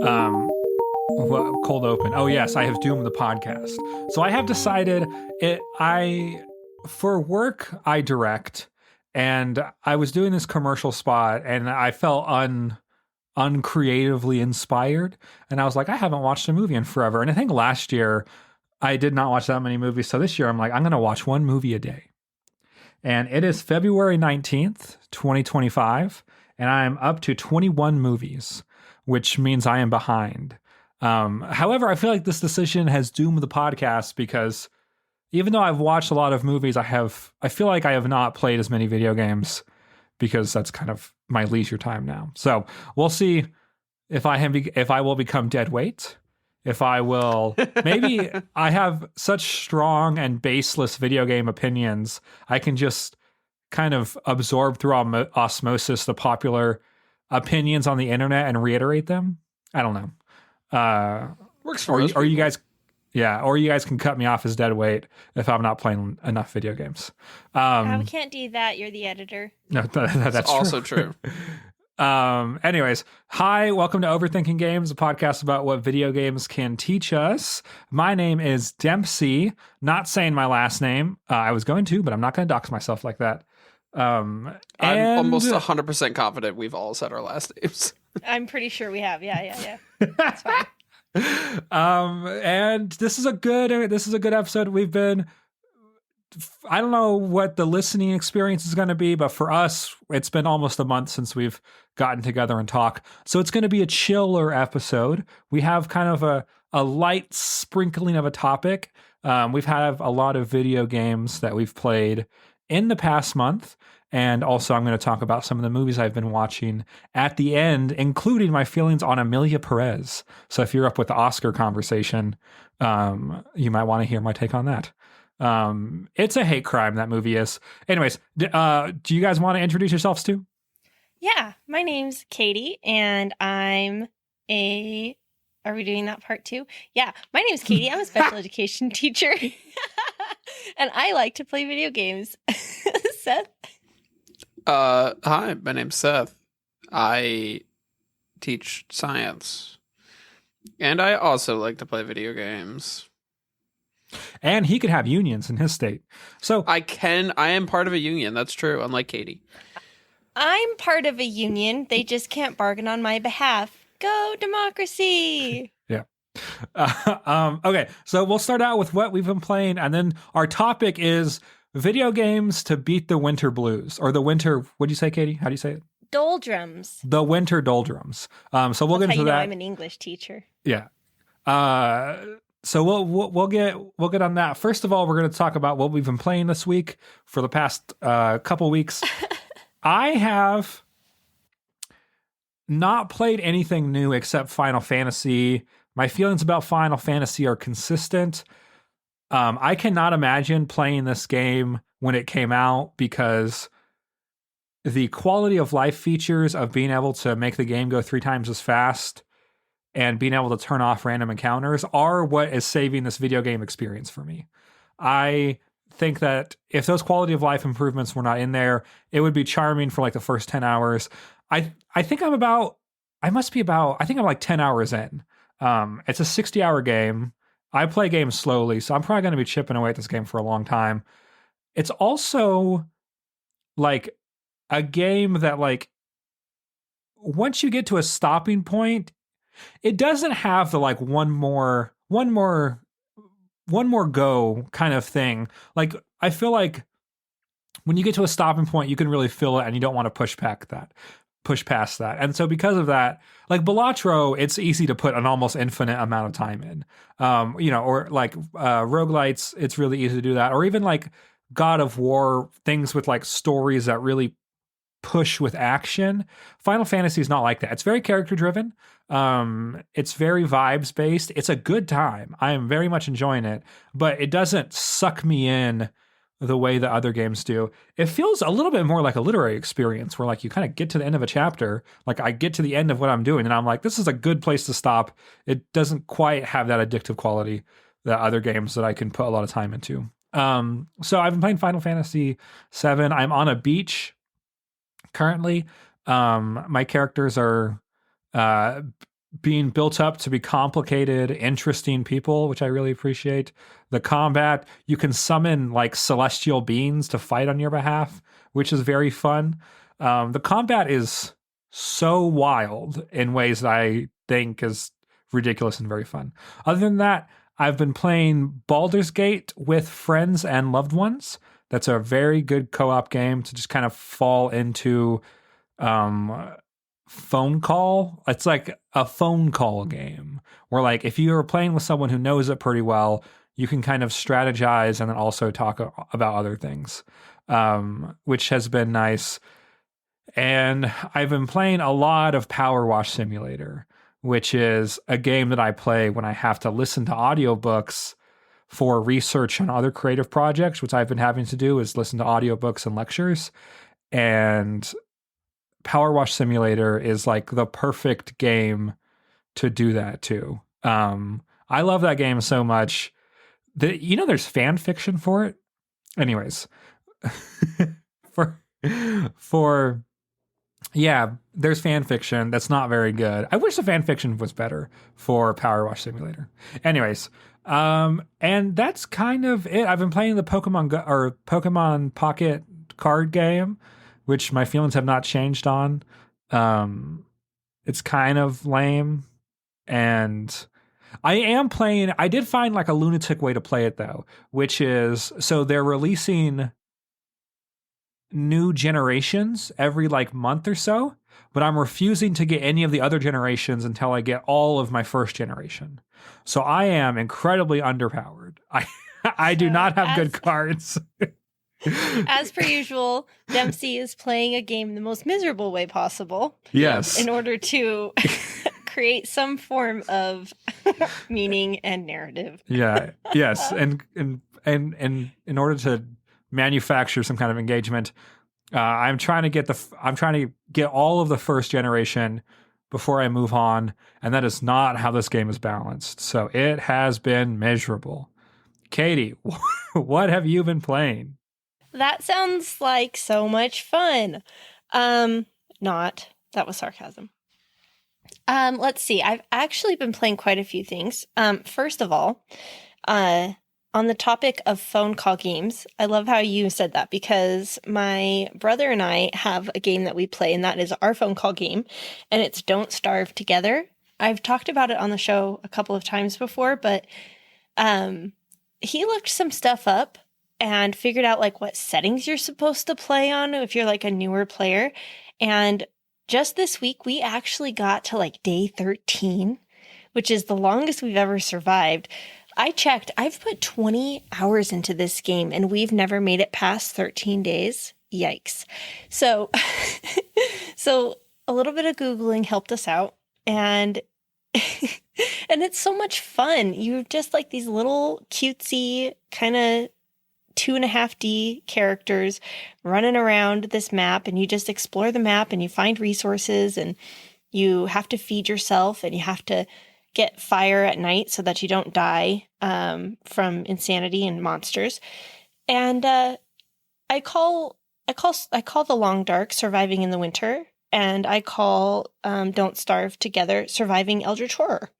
Um, cold open. Oh yes, I have Doom the podcast. So I have decided for work I direct, and I was doing this commercial spot, and I felt uncreatively inspired, and I was like, I haven't watched a movie in forever, and I think last year I did not watch that many movies. So this year I'm like, I'm gonna watch one movie a day, and it is February 19th, 2025, and I'm up to 21 movies, which means I am behind. However, I feel like this decision has doomed the podcast because even though I've watched a lot of movies, I feel like I have not played as many video games because that's kind of my leisure time now. So we'll see if I will become dead weight, if I will. Maybe I have such strong and baseless video game opinions, I can just kind of absorb through osmosis the popular opinions on the internet and reiterate them. I don't know. Works for or you guys, yeah, or you guys can cut me off as dead weight if I'm not playing enough video games. We can't do that. You're the editor. No, that's also true. Anyways, hi, welcome to Overthinking Games, a podcast about what video games can teach us. My name is Dempsey. Not saying my last name. I was going to, but I'm not going to dox myself like that. I'm almost 100% confident we've all said our last names. I'm pretty sure we have. Yeah. That's fine. And this is a good episode. I don't know what the listening experience is going to be, but for us, it's been almost a month since we've gotten together and talk. So it's going to be a chiller episode. We have kind of a light sprinkling of a topic. We've had a lot of video games that we've played in the past month. And also, I'm going to talk about some of the movies I've been watching at the end, including my feelings on Emilia Perez. So if you're up with the Oscar conversation, you might want to hear my take on that. It's a hate crime, that movie is. Anyways, do you guys want to introduce yourselves too? Yeah, my name's Katie, and I'm a... Are we doing that part too? Yeah, my name's Katie. I'm a special education teacher, and I like to play video games. Seth? Hi, my name's Seth. I teach science, and I also like to play video games. And he could have unions in his state. So I am part of a union. That's true. Unlike Katie. I'm part of a union. They just can't bargain on my behalf. Go democracy. Yeah. Okay. So we'll start out with what we've been playing. And then our topic is video games to beat the winter blues, or the winter. What'd you say, Katie? How do you say it? Doldrums. The winter doldrums. So we'll get into that. I'm an English teacher. Yeah. So we'll get on that. First of all, we're going to talk about what we've been playing this week for the past couple weeks. I have not played anything new except Final Fantasy. My feelings about Final Fantasy are consistent. I cannot imagine playing this game when it came out because the quality of life features of being able to make the game go 3 times as fast and being able to turn off random encounters are what is saving this video game experience for me. I think that if those quality of life improvements were not in there, it would be charming for like the first 10 hours. I think I'm like 10 hours in. It's a 60-hour game. I play games slowly, so I'm probably going to be chipping away at this game for a long time. It's also like a game that, like, once you get to a stopping point, it doesn't have the like one more go kind of thing. Like, I feel like when you get to a stopping point, you can really feel it and you don't want to push past that. And so because of that, like Balatro, it's easy to put an almost infinite amount of time in. Or like roguelites, it's really easy to do that. Or even like God of War, things with like stories that really push with action. Final Fantasy is not like that. It's very character driven. It's very vibes based. It's a good time. I am very much enjoying it, but it doesn't suck me in the way that other games do. It feels a little bit more like a literary experience where like you kind of get to the end of a chapter. Like I get to the end of what I'm doing and I'm like, this is a good place to stop. It doesn't quite have that addictive quality that other games that I can put a lot of time into. So I've been playing Final Fantasy VII. I'm on a beach currently. My characters are being built up to be complicated, interesting people, which I really appreciate. The combat, you can summon like celestial beings to fight on your behalf, which is very fun. The combat is so wild in ways that I think is ridiculous and very fun. Other than that, I've been playing Baldur's Gate with friends and loved ones. That's a very good co-op game to just kind of fall into phone call. It's like a phone call game where, like, if you're playing with someone who knows it pretty well, you can kind of strategize and then also talk about other things, which has been nice. And I've been playing a lot of Power Wash Simulator, which is a game that I play when I have to listen to audiobooks for research on other creative projects, which I've been having to do is listen to audiobooks and lectures. And Power Wash Simulator is like the perfect game to do that too. I love that game so much. There's fan fiction for it. Anyways, there's fan fiction that's not very good. I wish the fan fiction was better for Power Wash Simulator. Anyways, and that's kind of it. I've been playing the Pokemon Pocket card game, which my feelings have not changed on. It's kind of lame, and I did find like a lunatic way to play it though, which is, so they're releasing new generations every like month or so, but I'm refusing to get any of the other generations until I get all of my first generation. So I am incredibly underpowered. I do not have good cards. As per usual, Dempsey is playing a game the most miserable way possible. Yes. In order to create some form of meaning and narrative. Yeah. Yes. And in order to manufacture some kind of engagement, I'm trying to get all of the first generation before I move on, and that is not how this game is balanced. So it has been miserable. Katie, what have you been playing? That sounds like so much fun. Not. That was sarcasm. Let's see. I've actually been playing quite a few things. First of all, on the topic of phone call games, I love how you said that, because my brother and I have a game that we play, and that is our phone call game, and it's Don't Starve Together. I've talked about it on the show a couple of times before, but he looked some stuff up and figured out like what settings you're supposed to play on if you're like a newer player. And just this week, we actually got to like day 13, which is the longest we've ever survived. I checked. I've put 20 hours into this game, and we've never made it past 13 days. Yikes. So a little bit of Googling helped us out, and and it's so much fun. You're just like these little cutesy kind of 2.5D characters running around this map, and you just explore the map, and you find resources, and you have to feed yourself, and you have to get fire at night so that you don't die from insanity and monsters. And I call the Long Dark Surviving in the Winter, and I call Don't Starve Together Surviving Eldritch Horror.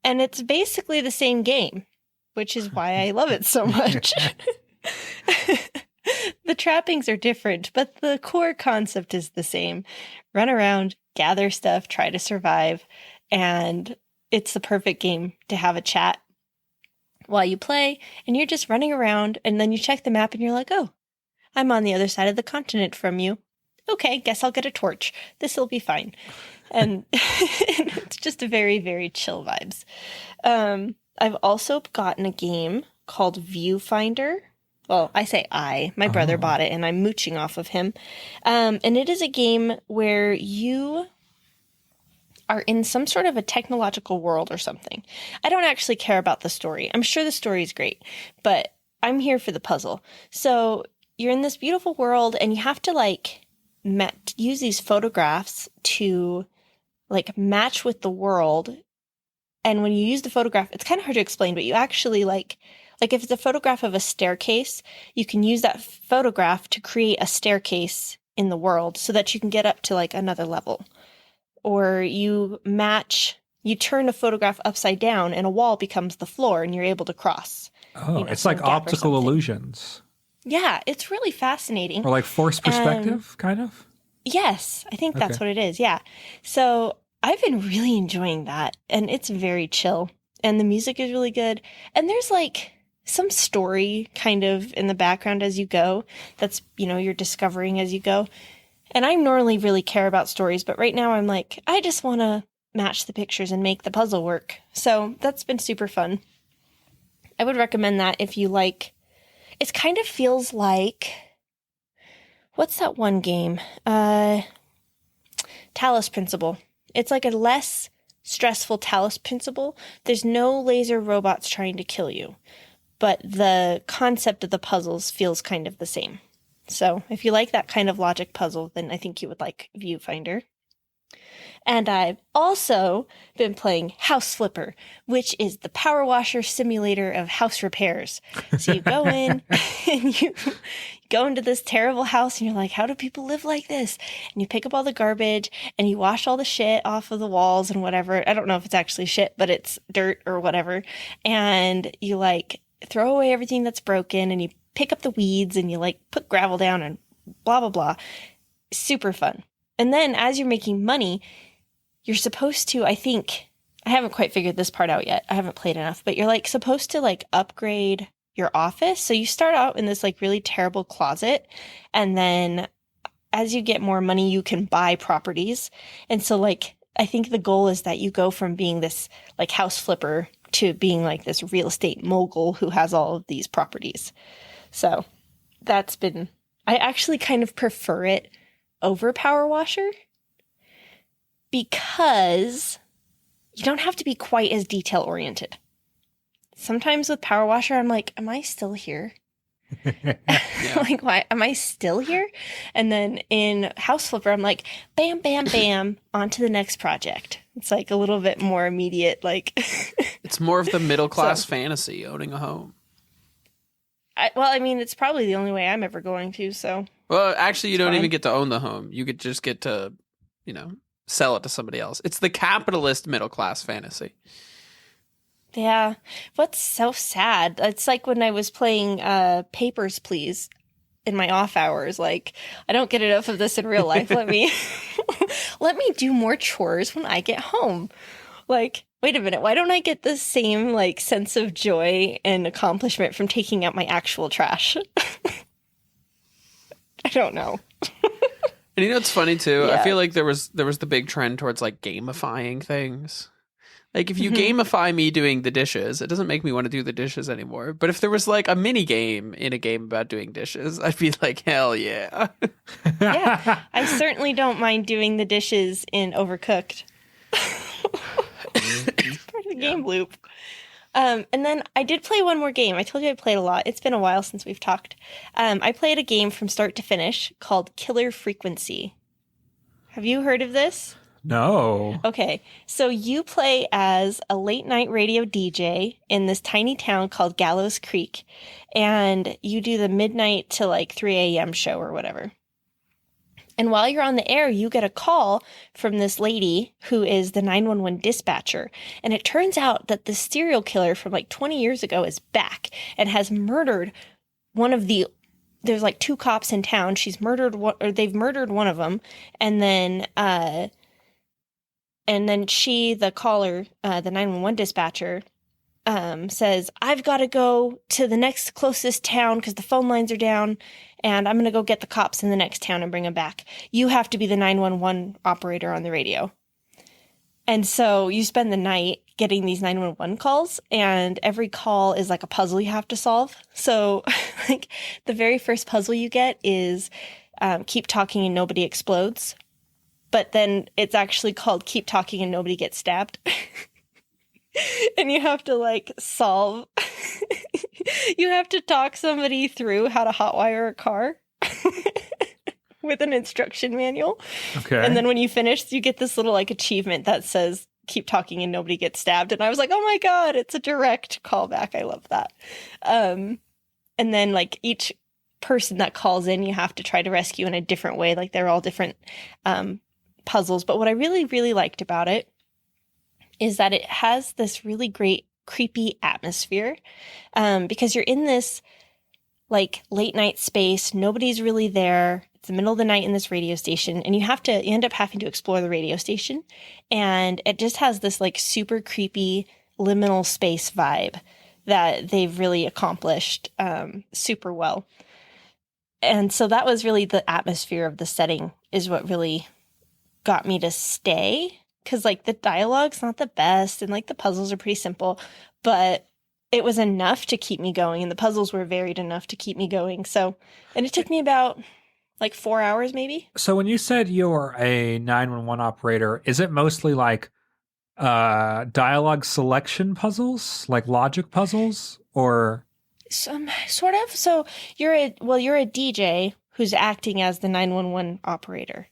And it's basically the same game, which is why I love it so much. The trappings are different, but the core concept is the same. Run around, gather stuff, try to survive, and it's the perfect game to have a chat while you play, and you're just running around, and then you check the map and you're like, oh, I'm on the other side of the continent from you. Okay, guess I'll get a torch. This'll be fine. And it's just a very, very chill vibes. I've also gotten a game called Viewfinder. Well, I say my brother bought it, and I'm mooching off of him. And it is a game where you are in some sort of a technological world or something. I don't actually care about the story. I'm sure the story is great, but I'm here for the puzzle. So you're in this beautiful world, and you have to like use these photographs to like match with the world. And when you use the photograph, it's kind of hard to explain, but you actually like if it's a photograph of a staircase, you can use that photograph to create a staircase in the world so that you can get up to like another level. Or you match you turn a photograph upside down and a wall becomes the floor and you're able to cross. Oh, it's some like gap or optical something. illusions. Yeah, it's really fascinating. Or like forced perspective, kind of? Yes, I think that's Okay. what it is. Yeah. So I've been really enjoying that, and it's very chill. And the music is really good. And there's like some story kind of in the background as you go that's, you're discovering as you go. And I normally really care about stories, but right now I'm like, I just want to match the pictures and make the puzzle work. So that's been super fun. I would recommend that if you like. It kind of feels like, what's that one game? Talos Principle. It's like a less stressful Talos Principle. There's no laser robots trying to kill you, but the concept of the puzzles feels kind of the same. So if you like that kind of logic puzzle, then I think you would like Viewfinder. And I've also been playing House Flipper, which is the power washer simulator of house repairs. So you go in and you go into this terrible house and you're like, how do people live like this? And you pick up all the garbage and you wash all the shit off of the walls and whatever. I don't know if it's actually shit, but it's dirt or whatever. And you like throw away everything that's broken and you pick up the weeds and you like put gravel down and blah, blah, blah. Super fun. And then as you're making money, you're supposed to, I haven't quite figured this part out yet. I haven't played enough, but you're like supposed to like upgrade your office. So you start out in this like really terrible closet. And then as you get more money, you can buy properties. And so like, I think the goal is that you go from being this like house flipper to being like this real estate mogul who has all of these properties. So I actually kind of prefer it over Power Washer because you don't have to be quite as detail oriented. Sometimes with Power Washer, I'm like, am I still here? Like, why am I still here? And then in House Flipper, I'm like, bam, bam, bam, on to the next project. It's like a little bit more immediate, like. It's more of the middle class fantasy, owning a home. It's probably the only way I'm ever going to, so. Well, actually, you don't fine. even get to own the home. You could just get to, sell it to somebody else. It's the capitalist middle class fantasy. Yeah. What's so sad? It's like when I was playing Papers, Please in my off hours. Like, I don't get enough of this in real life. Let me do more chores when I get home. Like, wait a minute. Why don't I get the same like sense of joy and accomplishment from taking out my actual trash? I don't know. And it's funny too. Yeah. I feel like there was the big trend towards like gamifying things. Like if you gamify me doing the dishes, it doesn't make me want to do the dishes anymore. But if there was like a mini game in a game about doing dishes, I'd be like, hell yeah. Yeah. I certainly don't mind doing the dishes in Overcooked. It's part of the game loop. And then I did play one more game. I told you I played a lot. It's been a while since we've talked. I played a game from start to finish called Killer Frequency. Have you heard of this? No. Okay, so you play as a late night radio DJ in this tiny town called Gallows Creek, and you do the midnight to like 3 a.m. show or whatever. And while you're on the air, you get a call from this lady who is the 911 dispatcher. And it turns out that the serial killer from like 20 years ago is back and has murdered there's like two cops in town. They've murdered one of them. And then she, the caller, the 911 dispatcher, says, I've got to go to the next closest town because the phone lines are down, and I'm going to go get the cops in the next town and bring them back. You have to be the 911 operator on the radio. And so you spend the night getting these 911 calls, and every call is like a puzzle you have to solve. So like the very first puzzle you get is keep talking and nobody explodes. But then it's actually called Keep Talking and Nobody Gets Stabbed. And you have to like solve, you have to talk somebody through how to hotwire a car with an instruction manual. Okay. And then when you finish, you get this little like achievement that says keep talking and nobody gets stabbed. And I was like, oh my God, it's a direct callback. I love that. And then like each person that calls in, you have to try to rescue in a different way. Like they're all different puzzles. But what I really, really liked about it is that it has this really great creepy atmosphere, because you're in this like late night space. Nobody's really there. It's the middle of the night in this radio station, and you end up having to explore the radio station. And it just has this like super creepy liminal space vibe that they've really accomplished super well. And so that was really the atmosphere of the setting is what really got me to stay. Because like the dialogue's not the best and like the puzzles are pretty simple, but it was enough to keep me going, and the puzzles were varied enough to keep me going. So, and it took me about like 4 hours maybe. So when you said you're a 911 operator, is it mostly like dialogue selection puzzles, like logic puzzles, or Sort of. So you're a DJ who's acting as the 911 operator,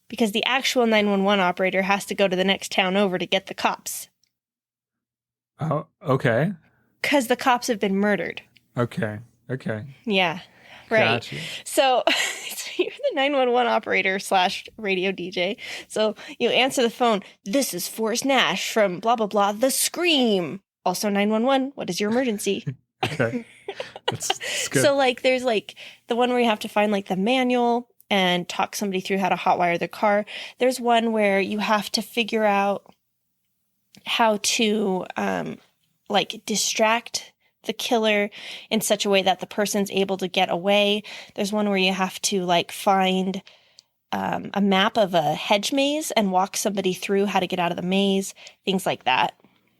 because the actual 911 operator has to go to the next town over to get the cops. Oh, okay. Because the cops have been murdered. Okay. Yeah. Right. Gotcha. So you're the 911 operator / radio DJ. So you answer the phone. This is Forrest Nash from blah, blah, blah, The Scream. Also 911. What is your emergency? Okay. That's good. So like there's like the one where you have to find like the manual and talk somebody through how to hotwire their car. There's one where you have to figure out how to like distract the killer in such a way that the person's able to get away. There's one where you have to like find a map of a hedge maze and walk somebody through how to get out of the maze, things like that.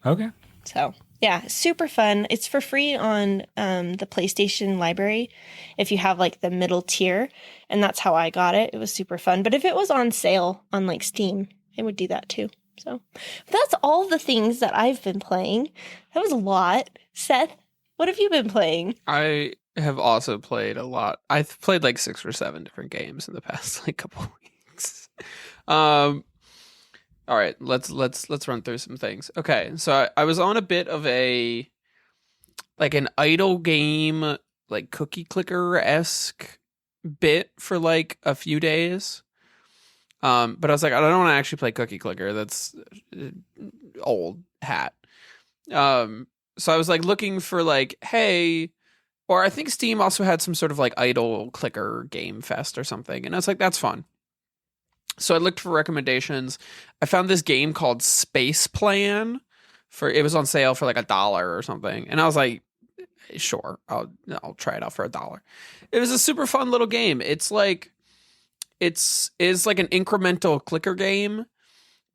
Okay. So yeah, super fun. It's for free on the PlayStation library if you have like the middle tier, and that's how I got it. It was super fun. But if it was on sale on like Steam, I would do that too. So that's all the things that I've been playing. That was a lot. Seth, what have you been playing? I have also played a lot. I've played like 6 or 7 different games in the past like couple of weeks. All right, let's run through some things. Okay, so I was on a bit of an idle game, like cookie clicker-esque bit for like a few days. But I was like, I don't want to actually play cookie clicker. That's old hat. So I was like looking for like, hey, or I think Steam also had some sort of like idle clicker game fest or something. And I was like, that's fun. So I looked for recommendations. I found this game called Space Plan. It was on sale for like $1 or something. And I was like, sure, I'll try it out for $1. It was a super fun little game. It's like, is like an incremental clicker game,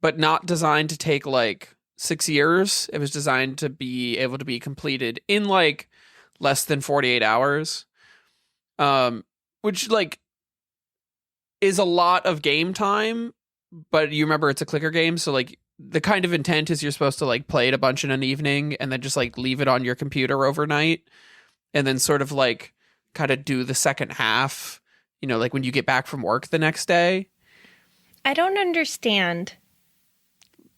but not designed to take like 6 years. It was designed to be able to be completed in like less than 48 hours. Which like is a lot of game time, but you remember it's a clicker game, so like the kind of intent is you're supposed to like play it a bunch in an evening and then just like leave it on your computer overnight and then sort of like kind of do the second half, you know, like when you get back from work the next day. I don't understand.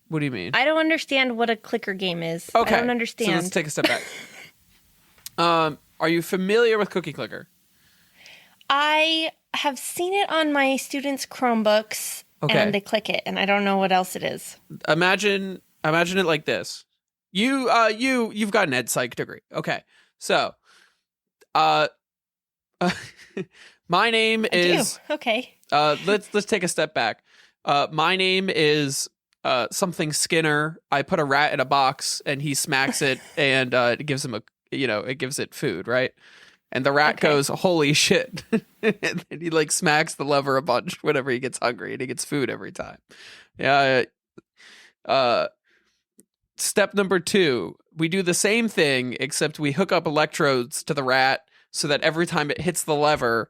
What do you mean? I don't understand what a clicker game is. Okay. I don't understand. So let's take a step back. Are you familiar with Cookie Clicker? I have seen it on my students' Chromebooks, and they click it, and I don't know what else it is. Imagine it like this. You've got an ed psych degree. Okay. So, my name is okay. Let's take a step back. My name is something Skinner. I put a rat in a box and he smacks it and it gives him it gives it food, right? And the rat goes, holy shit. And then he like smacks the lever a bunch whenever he gets hungry and he gets food every time. Yeah. Step number 2, we do the same thing, except we hook up electrodes to the rat so that every time it hits the lever,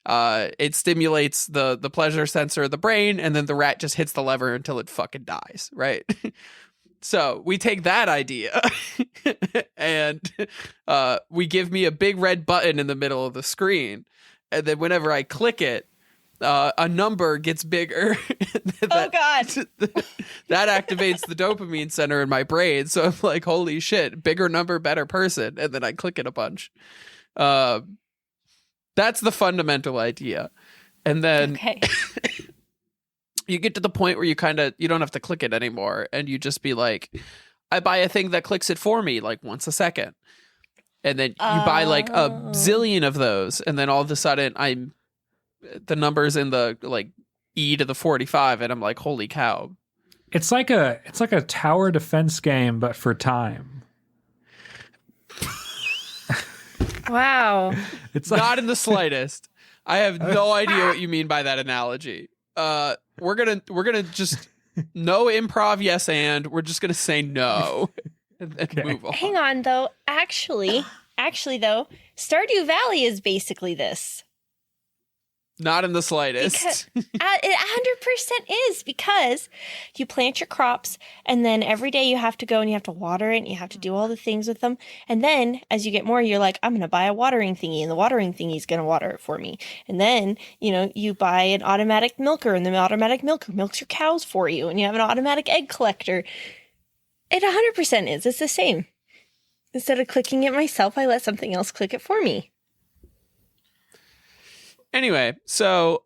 it stimulates the pleasure sensor of the brain, and then the rat just hits the lever until it fucking dies, right? So we take that idea and we give me a big red button in the middle of the screen. And then whenever I click it, a number gets bigger. Oh, God. That activates the dopamine center in my brain. So I'm like, holy shit, bigger number, better person. And then I click it a bunch. That's the fundamental idea. And then you get to the point where you don't have to click it anymore, and you just be like, I buy a thing that clicks it for me like once a second. And then you buy like a zillion of those, and then all of a sudden the numbers in the like E to the 45, and I'm like, holy cow. It's like a tower defense game, but for time. Wow. It's like, Not in the slightest. I have no idea what you mean by that analogy. We're gonna just no improv, yes, and we're just gonna say no and move on. Hang on, though. Actually, though, Stardew Valley is basically this. Not in the slightest. It 100% is, because you plant your crops, and then every day you have to go and you have to water it, and you have to do all the things with them. And then as you get more, you're like, I'm going to buy a watering thingy, and the watering thingy is going to water it for me. And then, you buy an automatic milker, and the automatic milker milks your cows for you, and you have an automatic egg collector. It 100% is. It's the same. Instead of clicking it myself, I let something else click it for me. Anyway, so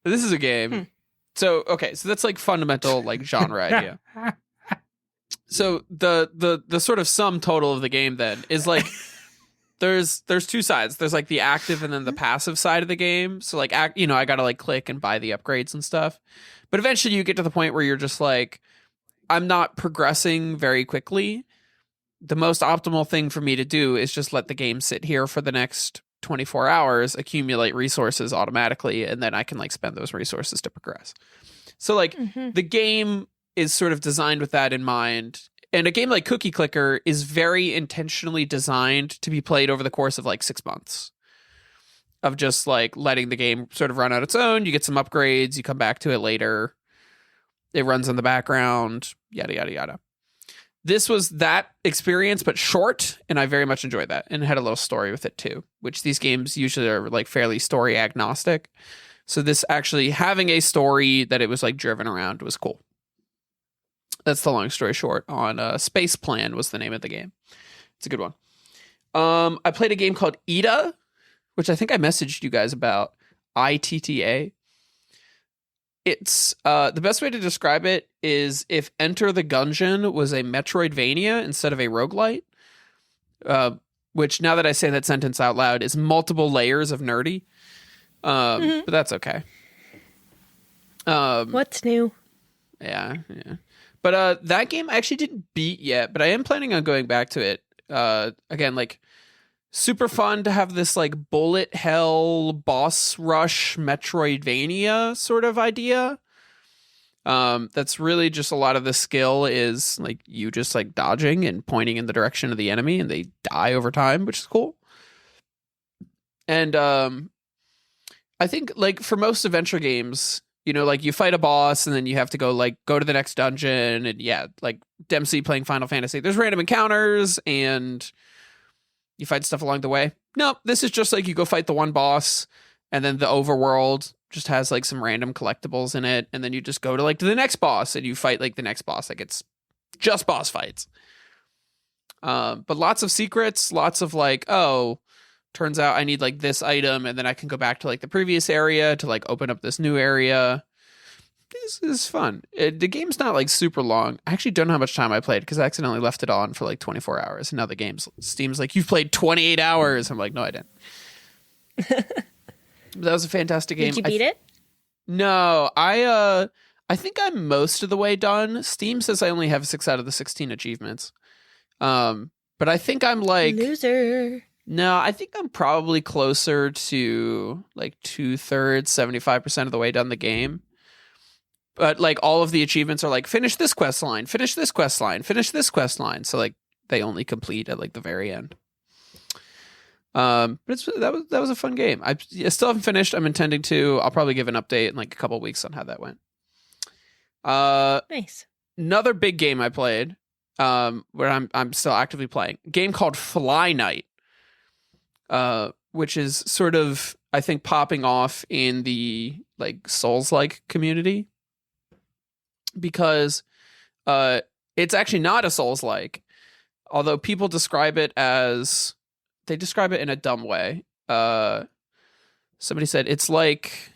this is a game. So that's like fundamental like genre idea. So the sort of sum total of the game then is like there's two sides. There's like the active and then the passive side of the game. So like I gotta like click and buy the upgrades and stuff. But eventually you get to the point where you're just like, I'm not progressing very quickly. The most optimal thing for me to do is just let the game sit here for the next 24 hours, accumulate resources automatically, and then I can like spend those resources to progress. So like the game is sort of designed with that in mind. And a game like Cookie Clicker is very intentionally designed to be played over the course of like 6 months of just like letting the game sort of run on its own. You get some upgrades, you come back to it later. It runs in the background, yada, yada, yada. This was that experience, but short, and I very much enjoyed that, and had a little story with it too, which these games usually are like fairly story agnostic. So this actually having a story that it was like driven around was cool. That's the long story short on Space Plan was the name of the game. It's a good one. I played a game called Ida, which I think I messaged you guys about, ITTA. It's the best way to describe it is if Enter the Gungeon was a Metroidvania instead of a roguelite, which now that I say that sentence out loud is multiple layers of nerdy, but that's okay. What's new? Yeah. But that game I actually didn't beat yet, but I am planning on going back to it. Again, like super fun to have this like bullet hell boss rush Metroidvania sort of idea. That's really just a lot of the skill is like you just like dodging and pointing in the direction of the enemy, and they die over time, which is cool. And I think like for most adventure games, like you fight a boss and then you have to go to the next dungeon, and like Dempsey playing Final Fantasy, there's random encounters and you fight stuff along the way. No, this is just like you go fight the one boss, and then the overworld just has like some random collectibles in it, and then you just go to like to the next boss and you fight like the next boss. Like it's just boss fights. But lots of secrets, lots of like, oh, turns out I need like this item, and then I can go back to like the previous area to like open up this new area. This is fun. The game's not like super long. I actually don't know how much time I played because I accidentally left it on for like 24 hours. And now the Steam's like, you've played 28 hours. I'm like, no, I didn't. That was a fantastic game. Did you beat it? No, I think I'm most of the way done. Steam says I only have 6 out of the 16 achievements. But I think I'm like loser. No, I think I'm probably closer to like 2/3, 75% of the way done the game. But like all of the achievements are like finish this quest line, finish this quest line, finish this quest line. So like they only complete at like the very end. But that was a fun game. I still haven't finished. I'm intending to. I'll probably give an update in like a couple of weeks on how that went. Nice. Another big game I played, where I'm still actively playing. A game called Fly Night, which is sort of I think popping off in the like Souls-like community. Because it's actually not a Souls-like, although people describe it as they describe it in a dumb way. Somebody said it's like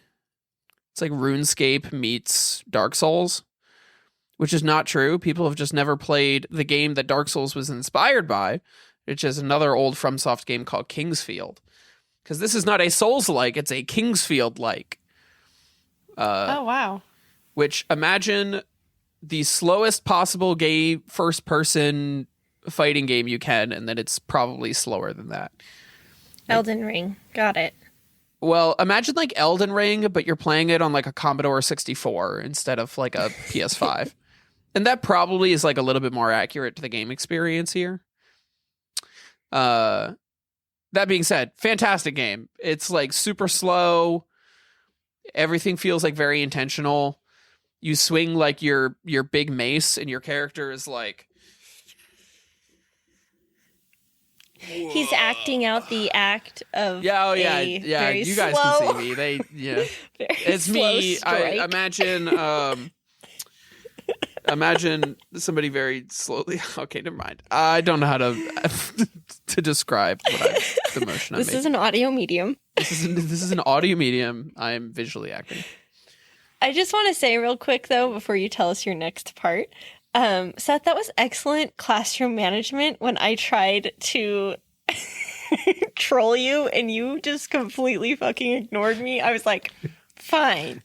It's like RuneScape meets Dark Souls, which is not true. People have just never played the game that Dark Souls was inspired by, which is another old FromSoft game called Kingsfield. Because this is not a Souls-like, it's a Kingsfield-like. Oh, wow. Which, imagine the slowest possible game, first-person fighting game you can, and then it's probably slower than that. Elden Ring. Got it. Well, imagine like Elden Ring, but you're playing it on like a Commodore 64 instead of like a PS5. And that probably is like a little bit more accurate to the game experience here. That being said, fantastic game. It's like super slow. Everything feels like very intentional. You swing like your big mace, and your character is like, He's acting out the act of yeah. very You guys slow, can see me. very It's slow me. strike. Imagine somebody very slowly. Okay, never mind. I don't know how to describe the motion I'm This making. is an audio medium. This is an audio medium. I am visually acting. I just want to say real quick, though, before you tell us your next part, Seth, that was excellent classroom management when I tried to troll you and you just completely fucking ignored me. I was like, fine.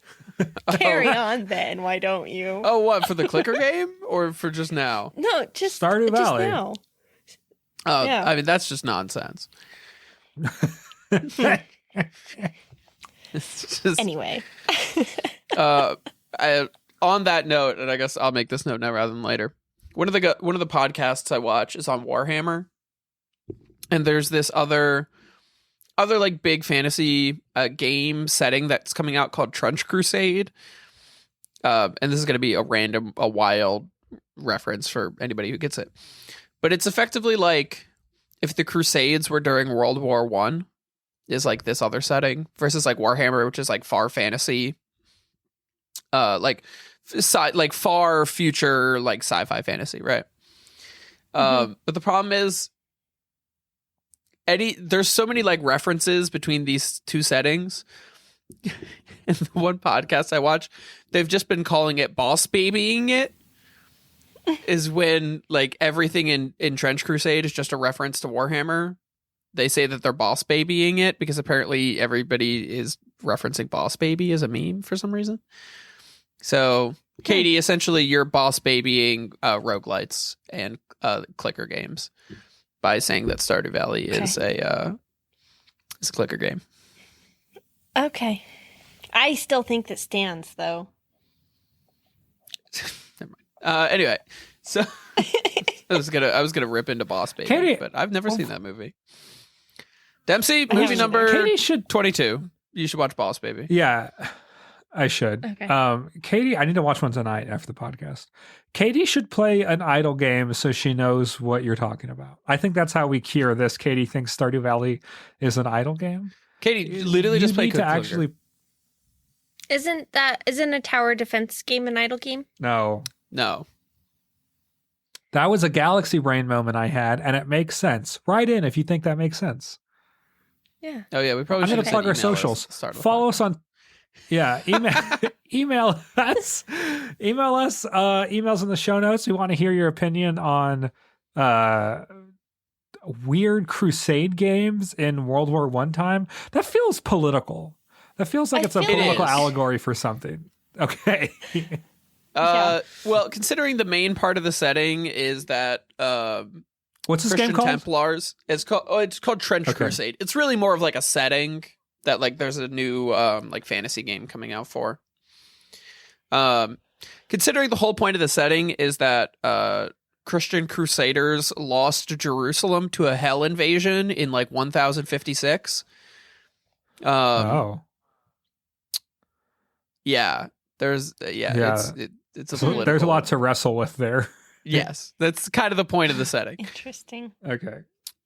Carry on then. Why don't you? Oh, what, for the clicker game or for just now? No, just Stardew just Valley. now. Oh, Yeah. I mean, that's just nonsense. It's just, Anyway. on that note, and I guess I'll make this note now rather than later. One of the podcasts I watch is on Warhammer, and there's this other like big fantasy game setting that's coming out called Trench Crusade. And this is going to be a wild reference for anybody who gets it. But it's effectively like if the Crusades were during World War I, is like this other setting versus like Warhammer, which is like far fantasy, like far future, like sci-fi fantasy, right? But the problem is, there's so many like references between these two settings. In the one podcast I watch, they've just been calling it boss babying it. Is when like everything in Trench Crusade is just a reference to Warhammer. They say that they're boss babying it because apparently everybody is referencing boss baby as a meme for some reason. So, Katie, essentially you're boss babying roguelites and clicker games by saying that Stardew Valley is a clicker game. Okay. I still think that stands, though. Never mind. Anyway, so I was gonna rip into Boss Baby, Katie, but I've never seen that movie. Dempsey, I movie haven't number Katie should 22. You should watch Boss Baby. Yeah, I should. Okay. Katie, I need to watch one tonight after the podcast. Katie should play an idle game so she knows what you're talking about. I think that's how we cure this. Katie thinks Stardew Valley is an idle game. Katie, literally just play need to Clicker. actually. Isn't a tower defense game an idle game? No, No. that was a galaxy brain moment I had, and it makes sense. Write in if you think that makes sense. Yeah. Oh yeah, we probably I'm should going to plug our socials. Follow us on. Yeah, email us. Emails in the show notes. We want to hear your opinion on weird crusade games in World War I time. That feels political. That feels like I it's a feel political it is. allegory for something. Okay. Yeah. Well, considering the main part of the setting is that What's this Christian game called? Templars. It's called Trench Okay. Crusade. It's really more of like a setting that like there's a new like fantasy game coming out for. Considering the whole point of the setting is that Christian Crusaders lost Jerusalem to a hell invasion in like 1056. Oh. Yeah. There's Yeah. it's a So political, there's a lot to wrestle with there. Yes, that's kind of the point of the setting. Interesting. Okay.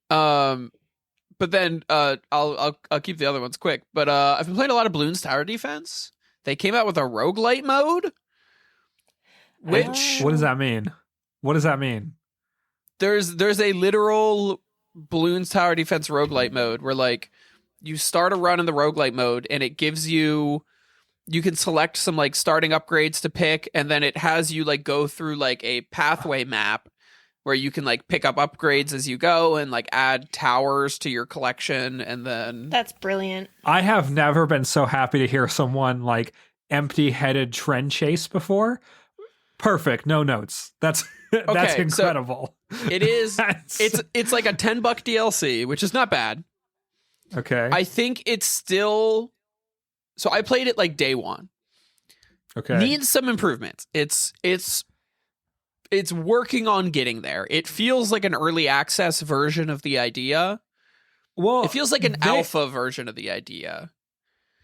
But then I'll keep the other ones quick. But I've been playing a lot of Bloons Tower Defense. They came out with a roguelite mode, which What does that mean? What does that mean? there's a literal Bloons Tower Defense roguelite mode where like you start a run in the roguelite mode and it gives you you can select some like starting upgrades to pick, and then it has you like go through like a pathway map where you can like pick up upgrades as you go and like add towers to your collection. And then That's brilliant. I have never been so happy to hear someone like empty-headed trend chase before. Perfect, no notes. That's Okay, so incredible. it is. It's like a $10 DLC, which is not bad. Okay. I think it's still. So I played it like day one. Okay. Needs some improvements. It's working on getting there. It feels like an early access version of the idea. Well, It feels like an alpha version of the idea.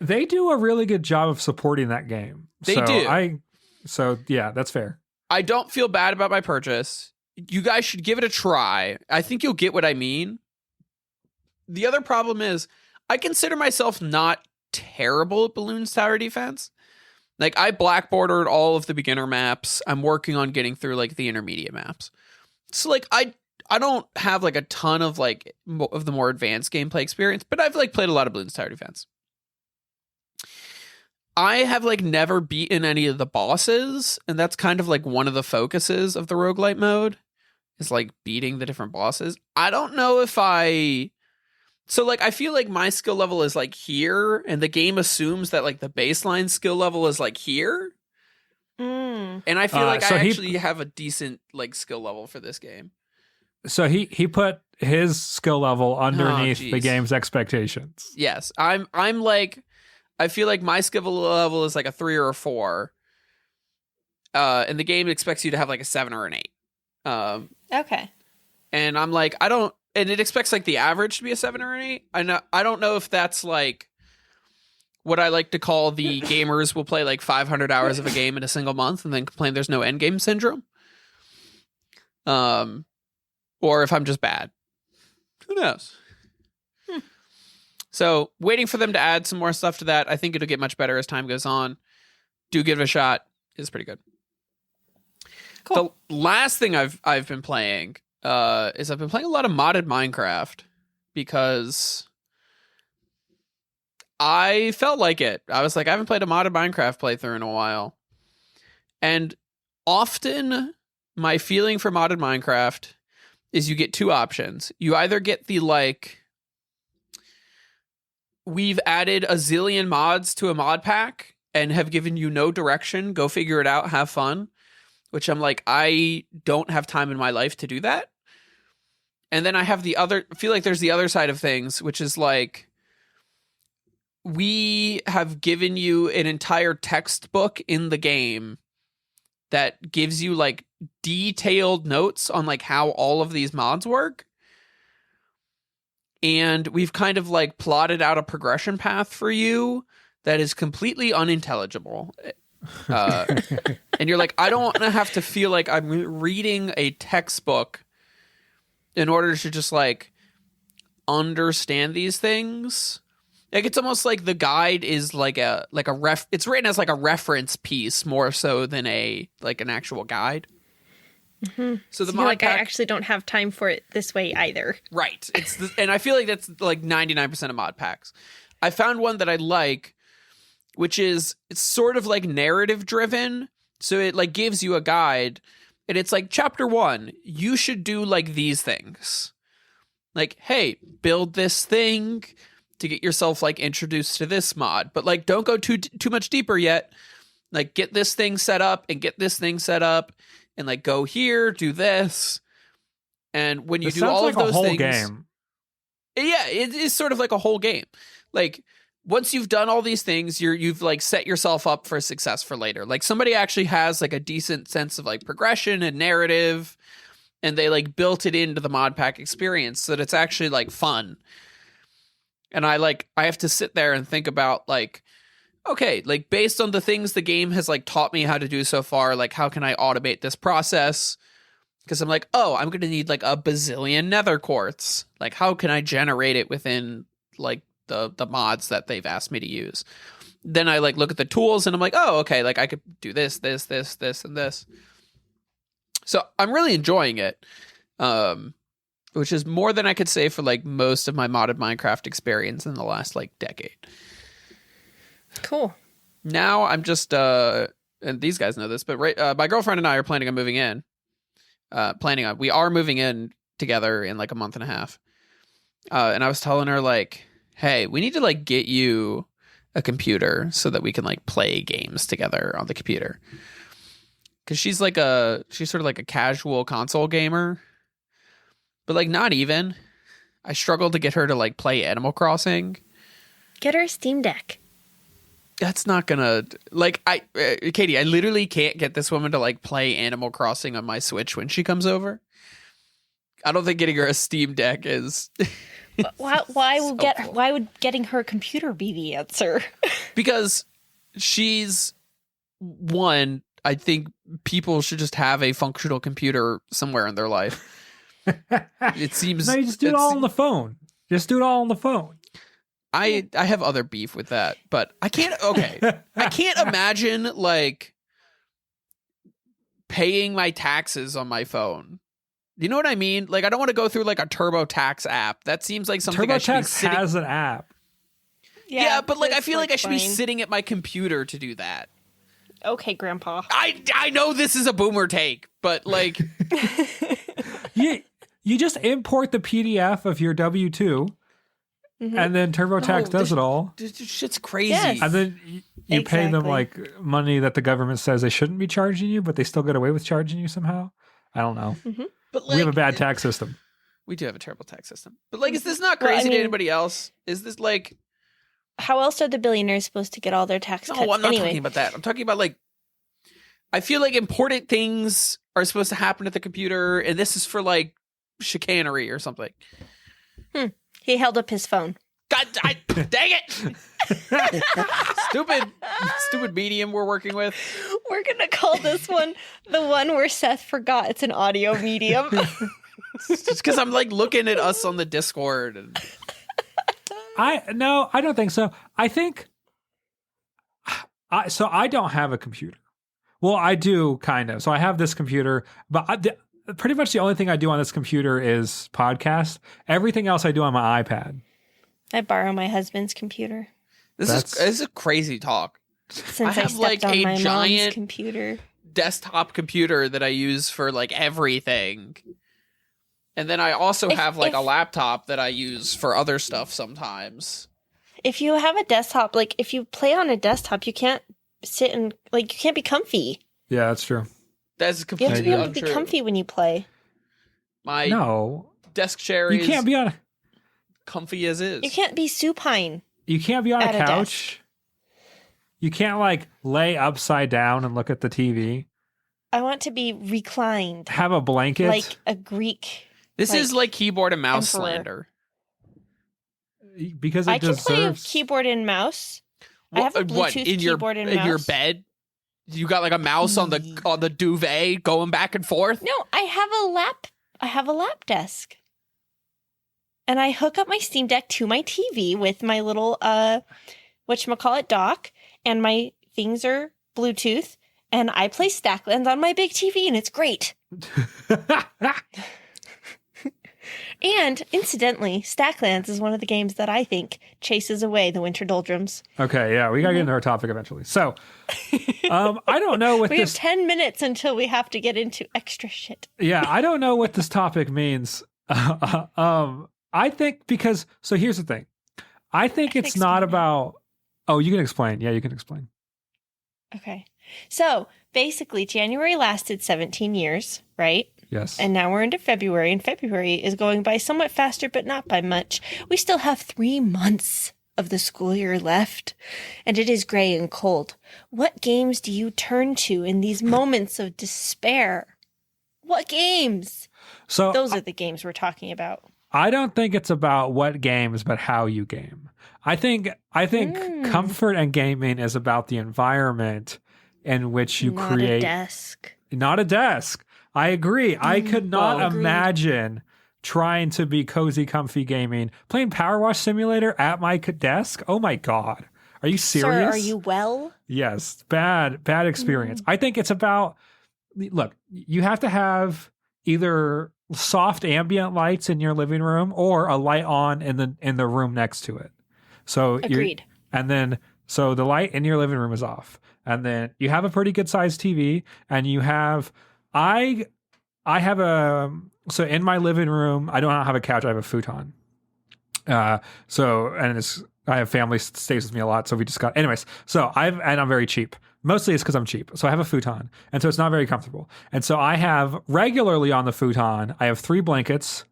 They do a really good job of supporting that game. They so do. So yeah, that's fair. I don't feel bad about my purchase. You guys should give it a try. I think you'll get what I mean. The other problem is I consider myself not terrible at Balloons Tower Defense. Like, I black bordered all of the beginner maps. I'm working on getting through like the intermediate maps. So like I don't have like a ton of like of the more advanced gameplay experience, but I've like played a lot of Balloons Tower Defense. I have like never beaten any of the bosses, and that's kind of like one of the focuses of the roguelite mode is like beating the different bosses. I don't know if so like I feel like my skill level is like here, and the game assumes that like the baseline skill level is like here. And I feel like so I actually have a decent like skill level for this game. So he put his skill level underneath the geez. game's expectations. Yes, I'm like, I feel like my skill level is like a 3 or a 4. And the game expects you to have like a 7 or an 8. Okay. And I'm like, and it expects like the average to be a 7 or an 8. I don't know if that's like what I like to call the gamers will play like 500 hours of a game in a single month and then complain there's no end game syndrome. Or if I'm just bad. Who knows? So waiting for them to add some more stuff to that. I think it'll get much better as time goes on. Do give it a shot. It's pretty good. Cool. The last thing I've been playing is I've been playing a lot of modded Minecraft because I felt like it. I was like, I haven't played a modded Minecraft playthrough in a while. And often my feeling for modded Minecraft is you get two options. You either get the like, we've added a zillion mods to a mod pack and have given you no direction. Go figure it out. Have fun. Which I'm like, I don't have time in my life to do that. And then I have feel like there's the other side of things, which is like, we have given you an entire textbook in the game that gives you like detailed notes on like how all of these mods work. And we've kind of like plotted out a progression path for you that is completely unintelligible. And you're like, I don't want to have to feel like I'm reading a textbook in order to just like understand these things. Like, it's almost like the guide is like it's written as like a reference piece more so than an actual guide. Mm-hmm. So the I feel mod like pack, I actually don't have time for it this way either. right. And I feel like that's like 99% of mod packs. I found one that I like, which is, it's sort of like narrative driven. So it like gives you a guide, and it's like chapter 1, you should do like these things. Like, hey, build this thing to get yourself like introduced to this mod, but like don't go too much deeper yet. Like, get this thing set up and get this thing set up, and like go here, do this. And when you do all like of those a whole things, game. yeah, it is sort of like a whole game. Like, once you've done all these things, you've like set yourself up for success for later. Like, somebody actually has like a decent sense of like progression and narrative, and they like built it into the mod pack experience so that it's actually like fun. And I have to sit there and think about like, okay, like based on the things the game has like taught me how to do so far, like how can I automate this process? Because I'm like, oh, I'm going to need like a bazillion nether quartz. Like, how can I generate it within like the mods that they've asked me to use? Then I like look at the tools and I'm like, oh, okay, like I could do this, and this. So I'm really enjoying it. Which is more than I could say for like most of my modded Minecraft experience in the last like decade. Cool. Now I'm just and these guys know this, but my girlfriend and I are planning on moving in. We are moving in together in like a month and a half. And I was telling her like, hey, we need to like get you a computer so that we can like play games together on the computer. Cause she's sort of like a casual console gamer, but like not even. I struggled to get her to like play Animal Crossing. Get her a Steam Deck. That's not gonna Katie, I literally can't get this woman to like play Animal Crossing on my Switch when she comes over. I don't think getting her a Steam Deck is. Why would getting her a computer be the answer? Because she's one. I think people should just have a functional computer somewhere in their life. It seems. No, you just do it all on the phone. Just do it all on the phone. I have other beef with that, but I can't. Okay, I can't imagine like paying my taxes on my phone. You know what I mean? Like, I don't want to go through like a TurboTax app. That seems like something I should be TurboTax has an app. Yeah, but like I feel like I should be sitting at my computer to do that. Okay, Grandpa. I know this is a boomer take, but like you just import the PDF of your W-2 and then TurboTax does it all. This shit's crazy. Yes. And then you pay them like money that the government says they shouldn't be charging you, but they still get away with charging you somehow. I don't know. Mm-hmm. But like, we have a bad tax system. We do have a terrible tax system. But like, is this not crazy to anybody else? Is this like... How else are the billionaires supposed to get all their tax cuts? No, I'm not talking about that. I'm talking about like... I feel like important things are supposed to happen at the computer, and this is for like chicanery or something. He held up his phone. God, dang it! Stupid medium we're working with. We're gonna call this one the one where Seth forgot it's an audio medium. Just because I'm like looking at us on the Discord. And... I don't think so. I think I don't have a computer. Well, I do kind of. So I have this computer, but pretty much the only thing I do on this computer is podcast. Everything else I do on my iPad. I borrow my husband's computer. This is a crazy talk. Since I I have stepped like on a my giant mom's computer. desktop computer that I use for like everything. And then I also have like a laptop that I use for other stuff sometimes. If you have a desktop, like if you play on a desktop, you can't sit and like you can't be comfy. Yeah, that's true. That's You completely have to be able untrue. to be comfy when you play. My desk chair you can't be on. comfy as is. You can't be supine. You can't be on a At a couch. You can't like lay upside down and look at the TV. I want to be reclined. Have a blanket. Like a Greek. This is like keyboard and mouse emperor. slander. Because I can play a keyboard and mouse. I have a Bluetooth keyboard and mouse. In your bed? You got like a mouse on the duvet going back and forth? No, I have a lap desk. And I hook up my Steam Deck to my TV with my little whatchamacallit dock, and my things are Bluetooth, and I play Stacklands on my big TV, and it's great. And incidentally, Stacklands is one of the games that I think chases away the winter doldrums. Okay, yeah, we gotta get into our topic eventually. So, I don't know what we have 10 minutes until we have to get into extra shit. Yeah, I don't know what this topic means. I think so here's the thing. I think it's not about. Oh, you can explain. Yeah, you can explain. Okay, so basically, January lasted 17 years, right? Yes. And now we're into February, and February is going by somewhat faster, but not by much. We still have 3 months of the school year left, and it is gray and cold. What games do you turn to in these moments of despair? What games? So those are the games we're talking about. I don't think it's about what games, but how you game. I think comfort and gaming is about the environment in which you create. Not a desk. Not a desk. I agree. I could not imagine trying to be cozy, comfy gaming, playing Power Wash Simulator at my desk. Oh my God. Are you serious? Sir, are you well? Yes. Bad experience. I think it's about, look, you have to have either soft ambient lights in your living room or a light on in the room next to it. So agreed. And then So the light in your living room is off. And then you have a pretty good sized TV, and you have I have so in my living room, I don't have a couch, I have a futon. I have family stays with me a lot, so we just got anyways. So I'm very cheap. Mostly it's because I'm cheap. So I have a futon, and so it's not very comfortable. And so I have regularly on the futon, I have 3 blankets,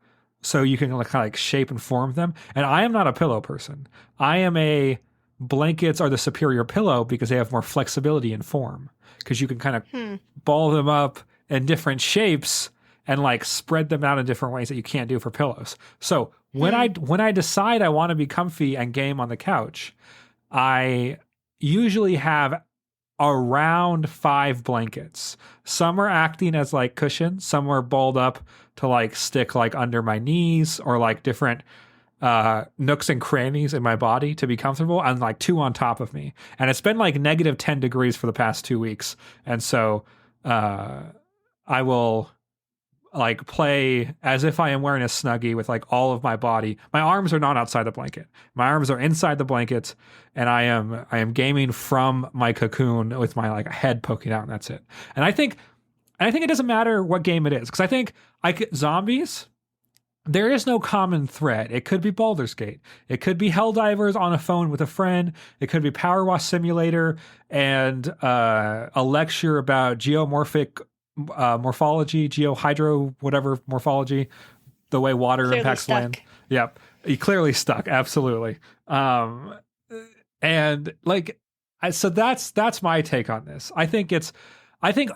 so you can kind of like shape and form them. And I am not a pillow person. I am a blankets are the superior pillow because they have more flexibility in form, because you can kind of ball them up in different shapes and like spread them out in different ways that you can't do for pillows. So when I decide I want to be comfy and game on the couch, I usually have around 5 blankets. Some are acting as like cushions, some are balled up to like stick like under my knees or like different nooks and crannies in my body to be comfortable, and like 2 on top of me. And it's been like negative 10 degrees for the past 2 weeks. And so I will like play as if I am wearing a Snuggie with like all of my body. My arms are not outside the blanket. My arms are inside the blanket, and I am gaming from my cocoon with my like head poking out, and that's it. And I think it doesn't matter what game it is, because I think zombies, there is no common thread. It could be Baldur's Gate. It could be Helldivers on a phone with a friend. It could be Power Wash Simulator and a lecture about geomorphic morphology, geohydro, whatever morphology, the way water Clearly impacts stuck. land. Yep. He clearly stuck. Absolutely. And like, so that's my take on this. I think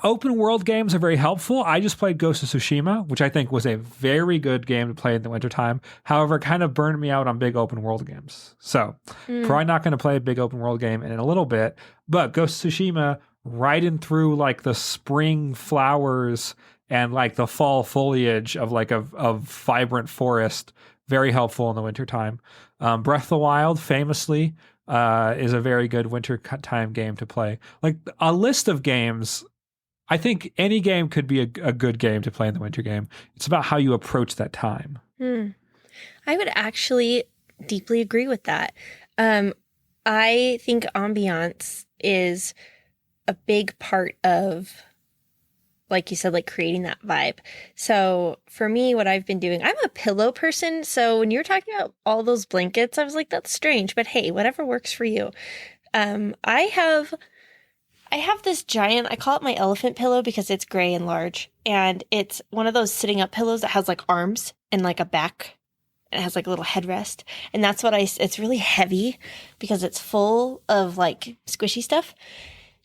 open world games are very helpful. I just played Ghost of Tsushima, which I think was a very good game to play in the wintertime. However, it kind of burned me out on big open world games. So probably not going to play a big open world game in a little bit, but Ghost of Tsushima, riding through like the spring flowers and like the fall foliage of like a vibrant forest, very helpful in the wintertime. Breath of the Wild famously is a very good winter time game to play. Like a list of games, I think any game could be a good game to play in the winter game. It's about how you approach that time. I would actually deeply agree with that. I think ambiance is a big part of, like you said, like creating that vibe. So for me, what I've been doing, I'm a pillow person. So when you're talking about all those blankets, I was like, that's strange, but hey, whatever works for you. I have this giant, I call it my elephant pillow because it's gray and large. And it's one of those sitting up pillows that has like arms and like a back. And it has like a little headrest. And that's what it's really heavy because it's full of like squishy stuff.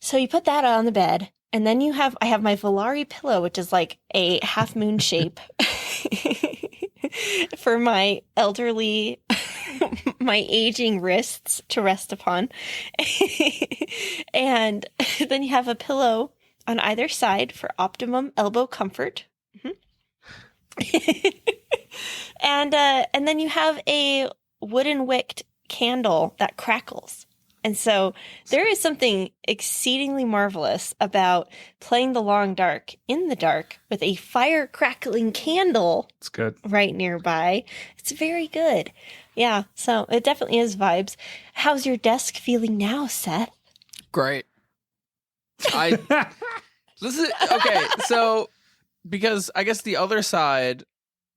So you put that on the bed, and then I have my Volari pillow, which is like a half moon shape for my elderly, my aging wrists to rest upon. And then you have a pillow on either side for optimum elbow comfort. And then you have a wooden wicked candle that crackles. And so there is something exceedingly marvelous about playing the long dark in the dark with a fire crackling candle. It's good. Right nearby. It's very good. Yeah, so it definitely is vibes. How's your desk feeling now, Seth? Great. This is okay. So because I guess the other side.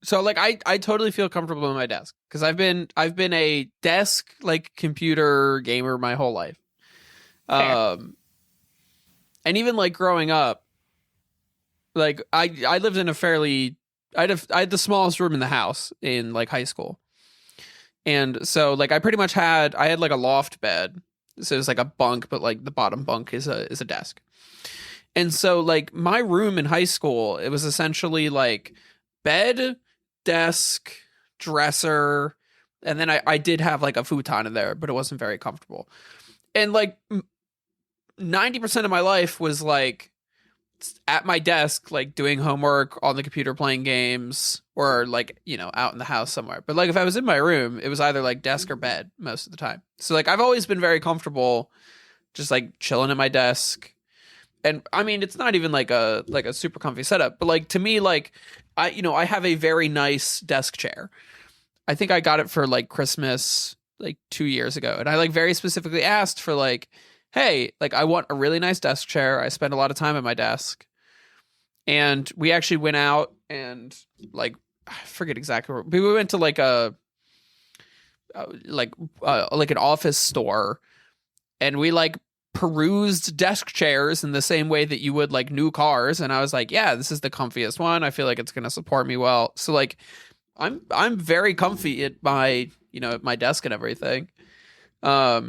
So like I totally feel comfortable in my desk because I've been a desk like computer gamer my whole life. Fair. And even like growing up, like I lived in I had the smallest room in the house in like high school. And so like I had like a loft bed. So it was like a bunk, but like the bottom bunk is a desk. And so like my room in high school, it was essentially like bed, desk, dresser, and then I did have like a futon in there, but it wasn't very comfortable. And like 90% of my life was like at my desk, like doing homework on the computer, playing games, or like, you know, out in the house somewhere. But like if I was in my room, it was either like desk or bed most of the time. So like I've always been very comfortable just like chilling at my desk. And I mean, it's not even like a super comfy setup, but like to me, like I have a very nice desk chair. I think I got it for like Christmas like 2 years ago, and I like very specifically asked for like, hey, like I want a really nice desk chair. I spend a lot of time at my desk. And we actually went out and like I forget exactly where, but we went to like like an office store, and we like perused desk chairs in the same way that you would like new cars, and I was like, yeah, this is the comfiest one. I feel like it's going to support me well. So like I'm very comfy at my, at my desk and everything. But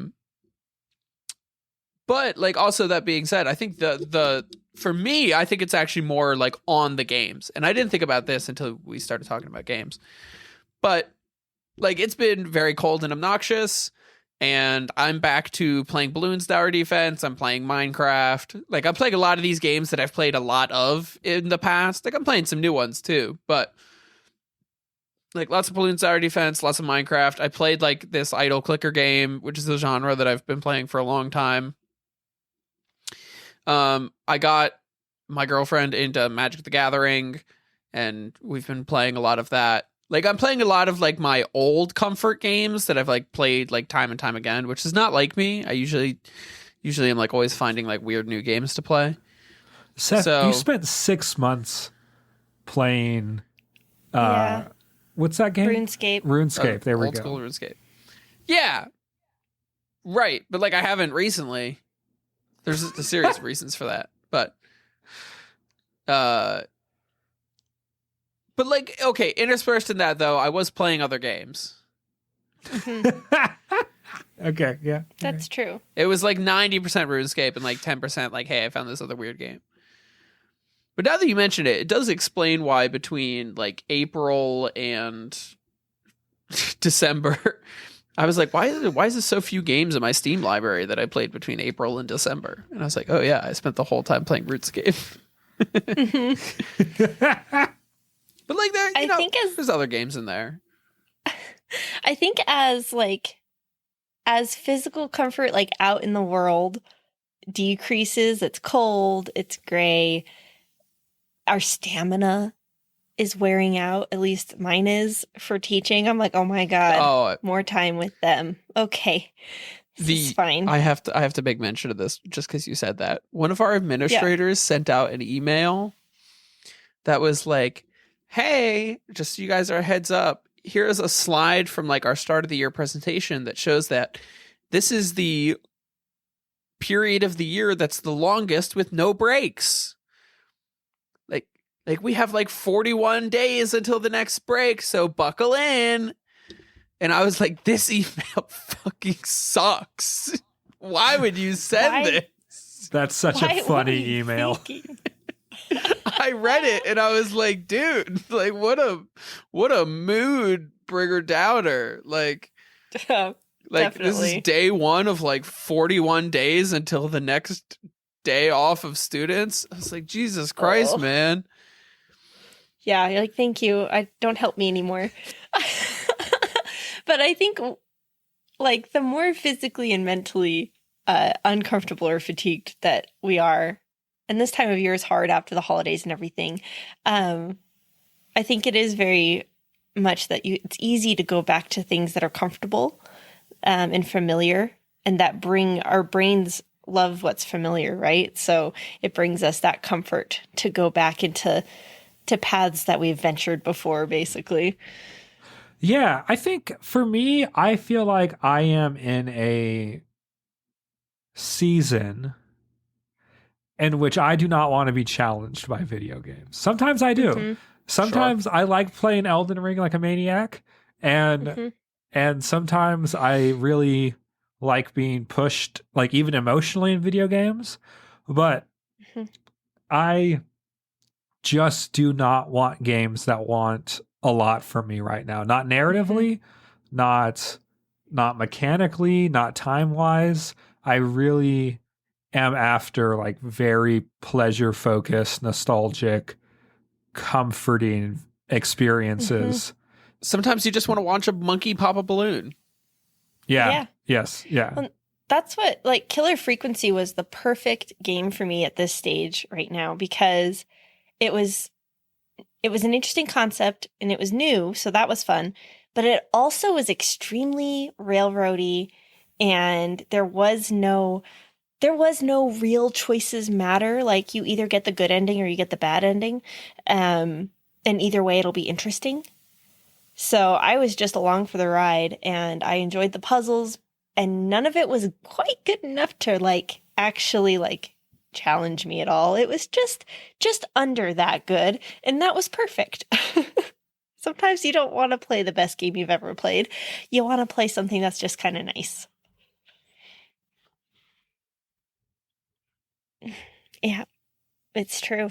like also that being said, I think the for me, I think it's actually more like on the games. And I didn't think about this until we started talking about games. But like it's been very cold and obnoxious, and I'm back to playing Balloons Tower Defense. I'm playing Minecraft. Like I'm playing a lot of these games that I've played a lot of in the past. Like I'm playing some new ones too, but like lots of Balloons Tower Defense, lots of Minecraft. I played like this idle clicker game, which is a genre that I've been playing for a long time. I got my girlfriend into Magic the Gathering, and we've been playing a lot of that. Like I'm playing a lot of like my old comfort games that I've like played like time and time again, which is not like me. I usually am like always finding like weird new games to play. Seth, So, you spent 6 months playing Yeah. what's that game? RuneScape. There we old go. school RuneScape. Yeah. Right. But like I haven't recently. There's a series of reasons for that. But like, okay, interspersed in that though, I was playing other games. Okay, yeah. That's true. It was like 90% RuneScape and like 10% like, hey, I found this other weird game. But now that you mention it, it does explain why between like April and December, I was like, why is there so few games in my Steam library that I played between April and December? And I was like, oh yeah, I spent the whole time playing RuneScape. But like there's other games in there. I think as physical comfort, like out in the world, decreases, it's cold, it's gray, our stamina is wearing out. At least mine is for teaching. I'm like, oh my God, more time with them. Okay. This is fine. I have to make mention of this just because you said that. One of our administrators sent out an email that was like, hey, just so you guys are a heads up, here's a slide from like our start of the year presentation that shows that this is the period of the year that's the longest with no breaks. Like we have like 41 days until the next break, so buckle in. And I was like, this email fucking sucks. Why would you send this? That's such a funny email. I read it and I was like, dude, like what a mood bringer downer. Like this is day one of like 41 days until the next day off of students. I was like, Jesus Christ, man. Yeah, you're like, thank you. Don't help me anymore. But I think like the more physically and mentally uncomfortable or fatigued that we are, and this time of year is hard after the holidays and everything, I think it is very much that it's easy to go back to things that are comfortable and familiar, and that our brains love what's familiar, right? So it brings us that comfort to go back into paths that we've ventured before, basically. Yeah, I think for me, I feel like I am in a season in which I do not want to be challenged by video games. Sometimes I do. Mm-hmm. Sometimes I like playing Elden Ring like a maniac, and sometimes I really like being pushed, like even emotionally in video games. But I just do not want games that want a lot from me right now. Not narratively, not mechanically, not time-wise. I really am after like very pleasure-focused, nostalgic, comforting experiences. Sometimes you just want to watch a monkey pop a balloon. Yeah. Yes. Yeah. Well, that's what, like, Killer Frequency was the perfect game for me at this stage right now, because it was an interesting concept and it was new, so that was fun. but it also was extremely railroady, and there was no real choices matter. Like, you either get the good ending or you get the bad ending. And either way, it'll be interesting. So I was just along for the ride, and I enjoyed the puzzles, and none of it was quite good enough to like actually like challenge me at all. It was just under that good, and that was perfect. Sometimes you don't want to play the best game you've ever played. You want to play something that's just kind of nice. Yeah, it's true.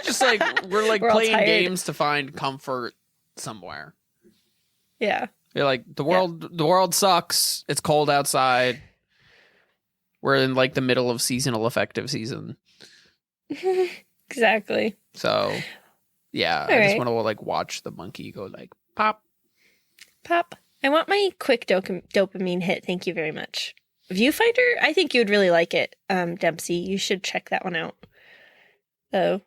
Just like we're We're all playing tired. games to find comfort somewhere. Yeah. You're like, the world sucks. It's cold outside. We're in like the middle of seasonal affective season. Exactly. So yeah, All I just right. want to like watch the monkey go like pop. Pop. I want my quick dopamine hit. Thank you very much. Viewfinder? I think you would really like it, Dempsey. You should check that one out. The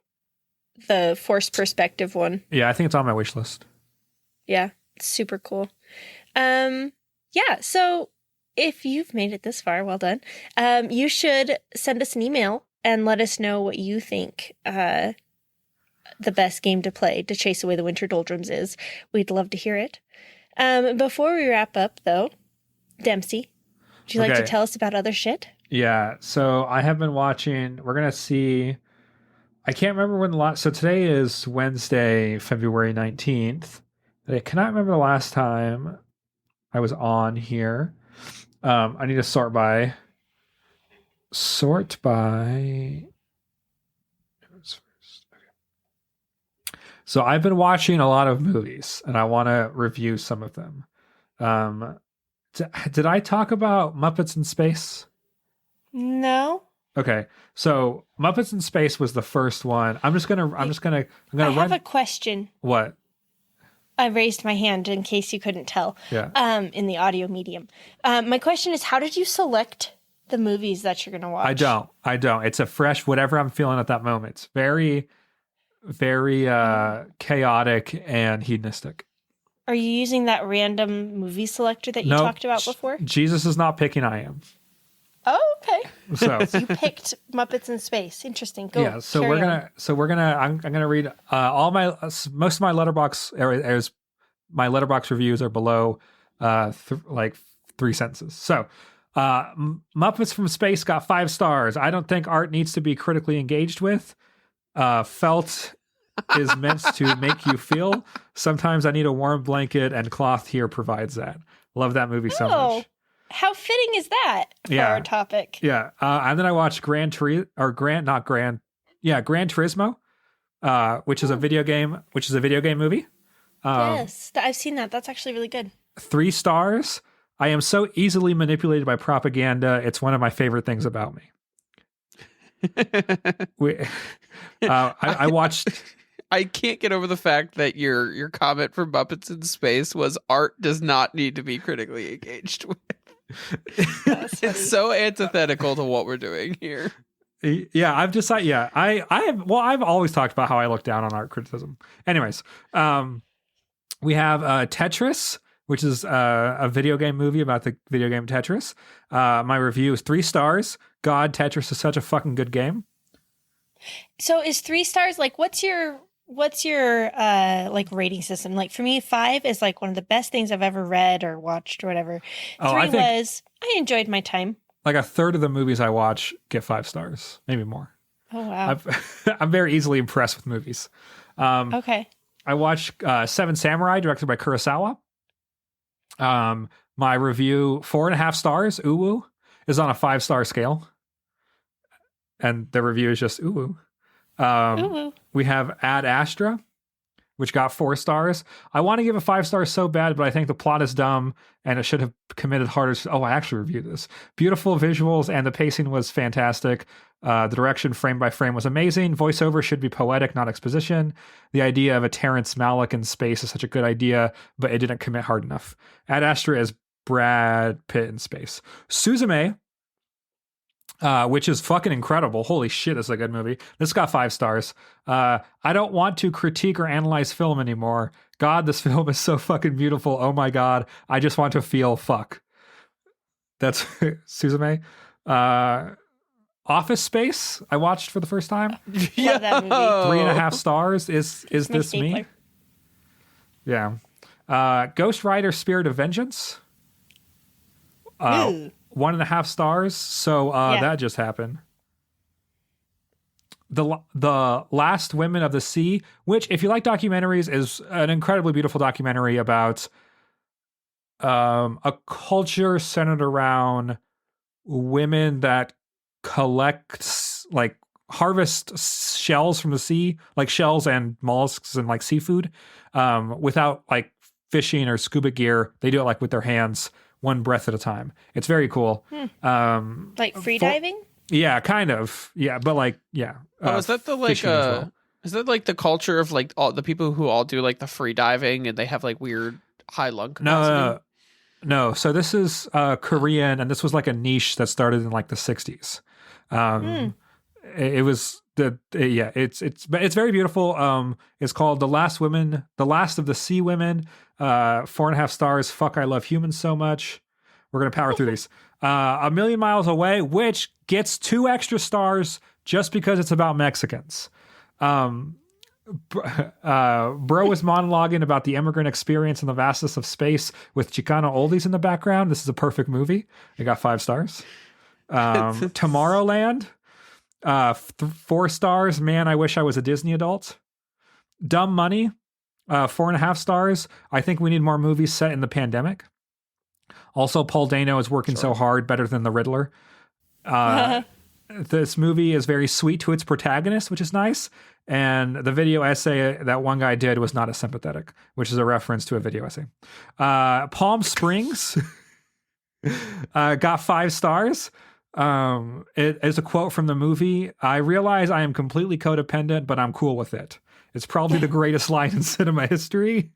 forced perspective one. Yeah, I think it's on my wish list. Yeah, it's super cool. Yeah, so if you've made it this far, well done. You should send us an email and let us know what you think the best game to play to chase away the winter doldrums is. We'd love to hear it. Before we wrap up, though, Dempsey, would you like to Okay. tell us about other shit? Yeah, so I have been watching. We're gonna see. I can't remember when the last. So today is Wednesday, February 19th. I cannot remember the last time I was on here. I need to sort by. So I've been watching a lot of movies, and I want to review some of them. Did I talk about Muppets in Space? No. Okay, so Muppets in Space was the first one. I'm gonna I run. have a question. What? I raised my hand in case you couldn't tell. Yeah. In the audio medium. My question is, how did you select the movies that you're going to watch? I don't. It's a fresh whatever I'm feeling at that moment. It's very, very chaotic and hedonistic. Are you using that random movie selector that you No, talked about before? Jesus is not picking. I am. Oh, okay. So You picked Muppets in Space. Interesting. Go. yeah. So carry on. I'm gonna read all my most of my letterbox areas. My letterbox reviews are below like 3 sentences. So Muppets from Space got 5 stars. I don't think art needs to be critically engaged with. Felt is meant to make you feel. Sometimes I need a warm blanket, and cloth here provides that. Love that movie so much. How fitting is that for our topic? Yeah. And then I watched Gran Turismo, which is a video game movie. Yes, I've seen that. That's actually really good. 3 stars. I am so easily manipulated by propaganda. It's one of my favorite things about me. I watched. I can't get over the fact that your comment for Muppets in Space was art does not need to be critically engaged with. It's so antithetical to what we're doing here. Yeah, I've decided. Yeah, I've always talked about how I look down on art criticism. Anyways, we have Tetris, which is a video game movie about the video game Tetris. My review is 3 stars. God, Tetris is such a fucking good game. So is 3 stars like what's your like rating system? Like for me, 5 is like one of the best things I've ever read or watched or whatever. 3 was I enjoyed my time. Like a third of the movies I watch get 5 stars, maybe more. Oh wow. I'm very easily impressed with movies. Okay. I watched Seven Samurai, directed by Kurosawa. My review, 4.5 stars. Uwu is on a 5-star scale, and the review is just uwu. We have Ad Astra, which got 4 stars. I want to give a 5 stars so bad, but I think the plot is dumb and it should have committed harder. I actually reviewed this. Beautiful visuals and the pacing was fantastic. The direction frame by frame was amazing. Voiceover should be poetic, not exposition. The idea of a Terrence Malick in space is such a good idea, but it didn't commit hard enough. Ad Astra is Brad Pitt in space. Suzume which is fucking incredible. Holy shit, this is a good movie. This got 5 stars. I don't want to critique or analyze film anymore. God, this film is so fucking beautiful. Oh my God. I just want to feel fuck. That's Suzume. Office Space, I watched for the first time. Love that movie. 3.5 stars. Is My this me? stapler. Yeah. Ghost Rider Spirit of Vengeance. Ooh. 1.5 stars. So Yeah. that just happened. The Last Women of the Sea, which, if you like documentaries, is an incredibly beautiful documentary about a culture centered around women that collect, like, harvest shells from the sea, like shells and mollusks and like seafood, without like fishing or scuba gear. They do it like with their hands, one breath at a time. It's very cool. Like free diving? Yeah, kind of. Yeah, but like, yeah. Oh, is that the like fishing as well. is that like the culture of like all the people who all do like the free diving and they have like weird high lung capacity? No. So this is Korean, and this was like a niche that started in like the 60s. It was it's very beautiful. It's called The Last of the Sea Women. 4.5 stars. Fuck, I love humans so much. We're gonna power through these. A Million Miles Away, which gets 2 extra stars just because it's about Mexicans. Bro was monologuing about the immigrant experience and the vastness of space with Chicano oldies in the background. This is a perfect movie. It got 5 stars. Tomorrowland, 4 stars. Man, I wish I was a Disney adult. Dumb Money, 4.5 stars. I think we need more movies set in the pandemic. Also, Paul Dano is working so hard, better than the Riddler. This movie is very sweet to its protagonist, which is nice. And the video essay that one guy did was not as sympathetic, which is a reference to a video essay. Palm Springs got 5 stars. It is a quote from the movie. I realize I am completely codependent, but I'm cool with it. It's probably the greatest line in cinema history.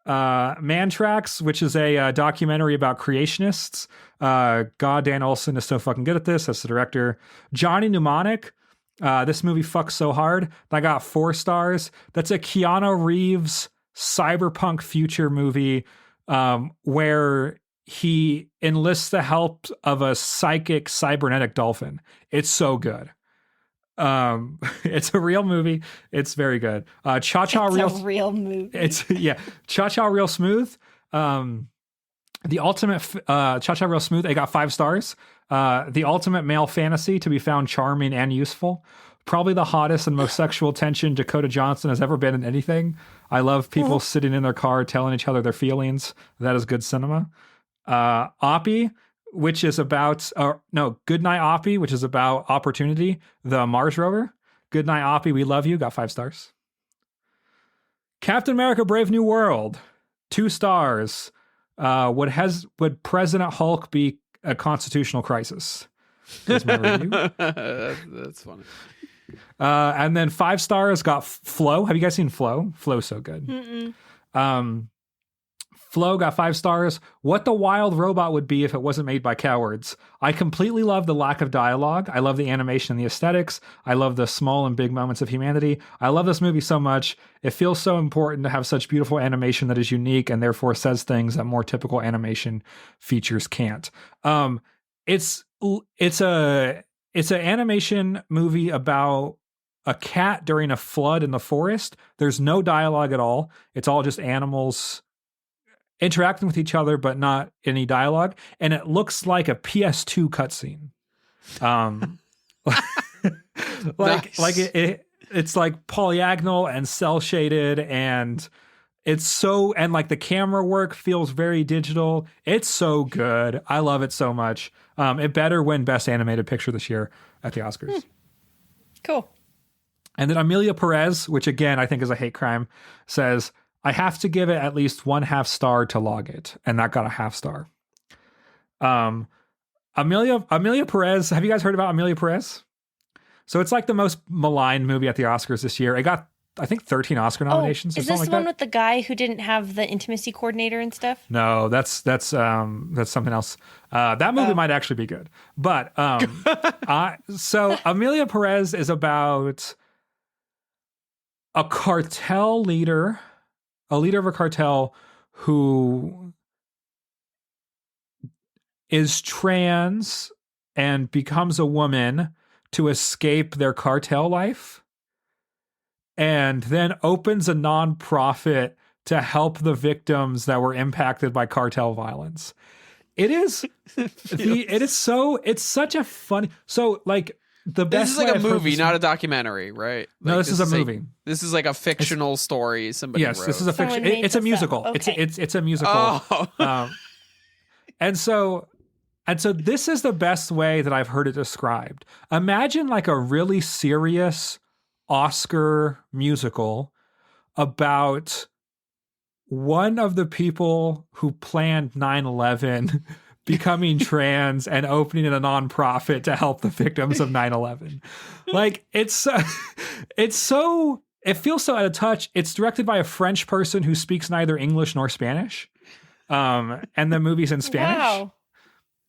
Man Tracks, which is a documentary about creationists. God, Dan Olsen is so fucking good at this. That's the director. Johnny Mnemonic. This movie fucks so hard. I got 4 stars. That's a Keanu Reeves cyberpunk future movie where he enlists the help of a psychic cybernetic dolphin. It's so good. It's a real movie. It's very good. Cha-Cha Real movie. Cha-Cha Real Smooth. The ultimate Cha-Cha Real Smooth. It got 5 stars. The ultimate male fantasy to be found charming and useful. Probably the hottest and most sexual tension Dakota Johnson has ever been in anything. I love people sitting in their car telling each other their feelings. That is good cinema. Oppie, which is about Goodnight Oppie, which is about Opportunity, the Mars rover. Goodnight Oppie, we love you. Got 5 stars. Captain America: Brave New World, 2 stars. Would President Hulk be a constitutional crisis? Is my review. That's funny. And then 5 stars got Flow. Have you guys seen Flow? Flow's so good. Mm-mm. Flow got 5 stars. What the wild robot would be if it wasn't made by cowards. I completely love the lack of dialogue. I love the animation and the aesthetics. I love the small and big moments of humanity. I love this movie so much. It feels so important to have such beautiful animation that is unique and therefore says things that more typical animation features can't. It's an animation movie about a cat during a flood in the forest. There's no dialogue at all. It's all just animals interacting with each other, but not any dialogue. And it looks like a PS2 cutscene. It's like polyagonal and cell shaded, and it's so, and like the camera work feels very digital. It's so good. I love it so much. It better win Best Animated Picture this year at the Oscars. Cool. And then Amelia Perez, which again I think is a hate crime, says, I have to give it at least 1/2 star to log it. And that got a 1/2 star. Amelia Perez. Have you guys heard about Amelia Perez? So it's like the most maligned movie at the Oscars this year. It got I think 13 Oscar nominations or is something this like the one that. with the guy who didn't have the intimacy coordinator and stuff? No, that's something else. That movie Oh. might actually be good. But so Amelia Perez is about a cartel leader, a leader of a cartel who is trans and becomes a woman to escape their cartel life, and then opens a nonprofit to help the victims that were impacted by cartel violence. It is it's such a funny, so like the best This is like way a I've heard movie, this- not a documentary, right? No, Like, this is a movie. This is like a fictional story somebody Yes, wrote. this is a Someone fiction. made It's a this up. musical. Okay. It's a musical. Oh. And so this is the best way that I've heard it described. Imagine like a really serious Oscar musical about one of the people who planned 9/11 becoming trans and opening a nonprofit to help the victims of 9/11. Like it feels so out of touch. It's directed by a French person who speaks neither English nor Spanish. And the movie's in Spanish. Wow.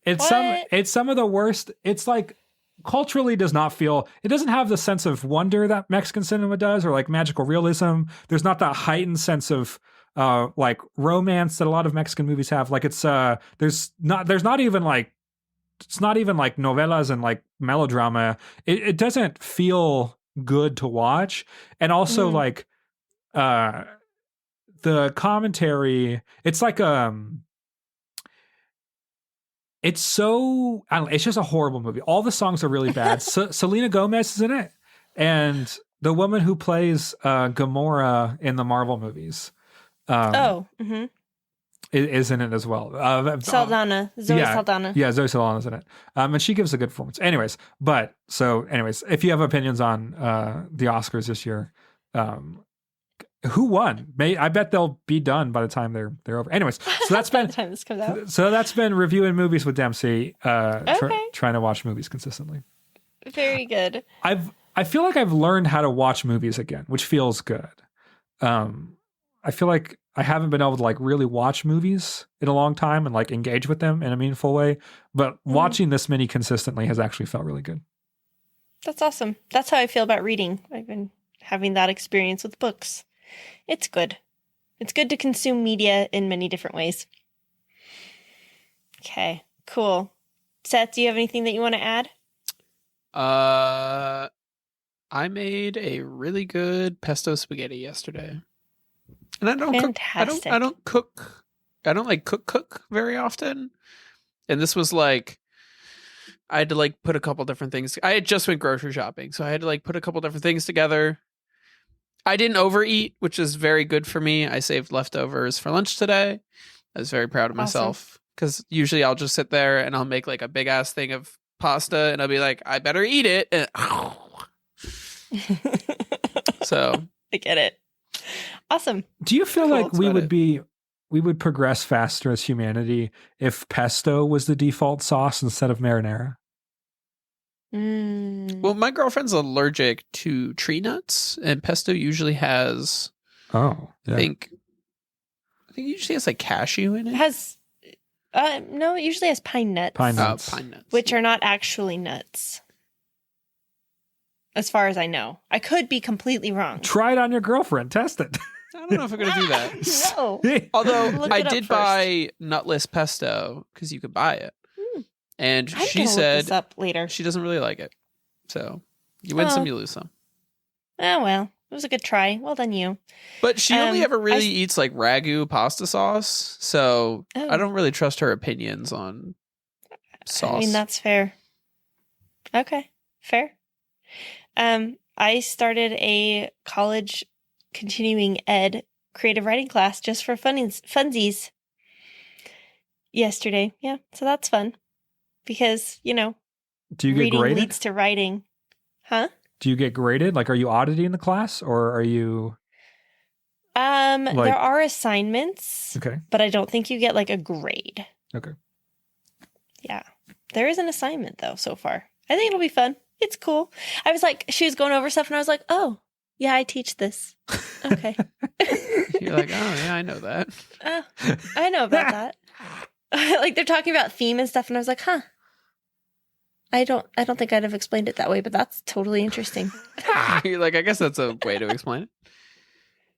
It's What? some of the worst. It's like culturally does not feel, it doesn't have the sense of wonder that Mexican cinema does, or like magical realism. There's not that heightened sense of like romance that a lot of Mexican movies have. Like it's there's not even like, it's not even like novelas and like melodrama. It doesn't feel good to watch. And also like the commentary, it's like it's so, I don't know, it's just a horrible movie. All the songs are really bad. Selena Gomez is in it, and the woman who plays Gamora in the Marvel movies is in it as well. Saldana. Zoe Saldana. Yeah, Zoe Saldana's in it. And she gives a good performance. Anyways, if you have opinions on the Oscars this year, who won? I bet they'll be done by the time they're over. Anyways, so that's By been the time this comes out. so that's been reviewing movies with Dempsey. Okay. Trying to watch movies consistently. Very good. I feel like I've learned how to watch movies again, which feels good. I feel like I haven't been able to like really watch movies in a long time and like engage with them in a meaningful way. But watching this many consistently has actually felt really good. That's awesome. That's how I feel about reading. I've been having that experience with books. It's good. It's good to consume media in many different ways. Okay, cool. Seth, do you have anything that you want to add? I made a really good pesto spaghetti yesterday. And I don't Fantastic. cook. I don't like cook very often. And this was like, I had to like put a couple different things. I had just went grocery shopping, so I had to like put a couple different things together. I didn't overeat, which is very good for me. I saved leftovers for lunch today. I was very proud of myself, because usually I'll just sit there and I'll make like a big ass thing of pasta and I'll be like, I better eat it. And so I get it. Awesome. Do you feel Cool, like that's we about would progress faster as humanity if pesto was the default sauce instead of marinara? Well, my girlfriend's allergic to tree nuts, and pesto usually has, Oh, yeah. I think it usually has like cashew in It it. has, no, it usually has pine nuts. Pine Oh, nuts. pine nuts. Which are not actually nuts. As far as I know. I could be completely wrong. Try it on your girlfriend. Test it. I don't know if I'm going to do that. No. Although Look I it up did first. buy nutless pesto because you could buy it. And I'm she gonna look said this up later. she doesn't really like it. So you win Oh. some, you lose some. Oh well, it was a good try. Well done, you. But she only ever I really s- eats like ragu pasta sauce. So Oh. I don't really trust her opinions on sauce. I mean, that's fair. Okay, fair. I started a college continuing ed creative writing class just for funsies yesterday. Yeah, so that's fun because, Do you get reading graded? leads to writing. Huh? Do you get graded? Like, are you auditing the class, or are you There are assignments, okay? but I don't think you get like a grade. Okay. Yeah. There is an assignment though so far. I think it'll be fun. It's cool. I was like, she was going over stuff and I was like, oh, Yeah, I teach this. Okay. You're like, oh yeah, I know that. Oh, I know about that. Like they're talking about theme and stuff, and I was like, huh. I don't think I'd have explained it that way, but that's totally interesting. You're like, I guess that's a way to explain it.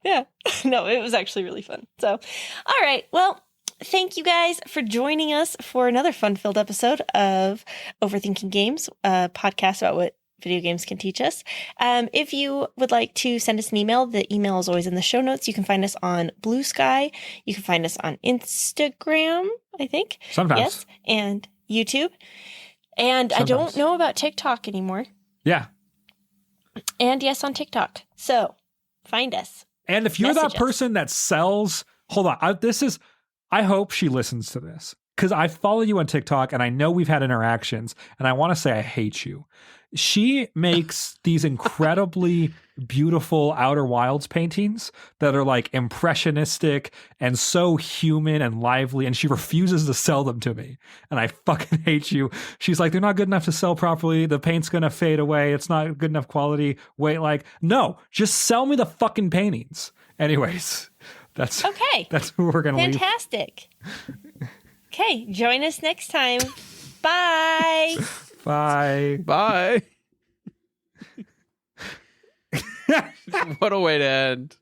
Yeah. No, it was actually really fun. So, all right. Well, thank you guys for joining us for another fun-filled episode of Overthinking Games, a podcast about what video games can teach us. If you would like to send us an email, the email is always in the show notes. You can find us on Blue Sky. You can find us on Instagram, I think. Sometimes. Yes. And YouTube. And Sometimes. I don't know about TikTok anymore. Yeah. And yes, on TikTok. So find us. And if you're Message that us. person that sells, hold on. I hope she listens to this because I follow you on TikTok and I know we've had interactions and I want to say I hate you. She makes these incredibly beautiful Outer Wilds paintings that are like impressionistic and so human and lively, and she refuses to sell them to me. And I fucking hate you. She's like, they're not good enough to sell properly. The paint's gonna fade away. It's not good enough quality. Wait, like, no, just sell me the fucking paintings. Anyways, that's Okay. That's who we're gonna leave. Fantastic. Okay, join us next time. Bye. Bye. Bye. What a way to end.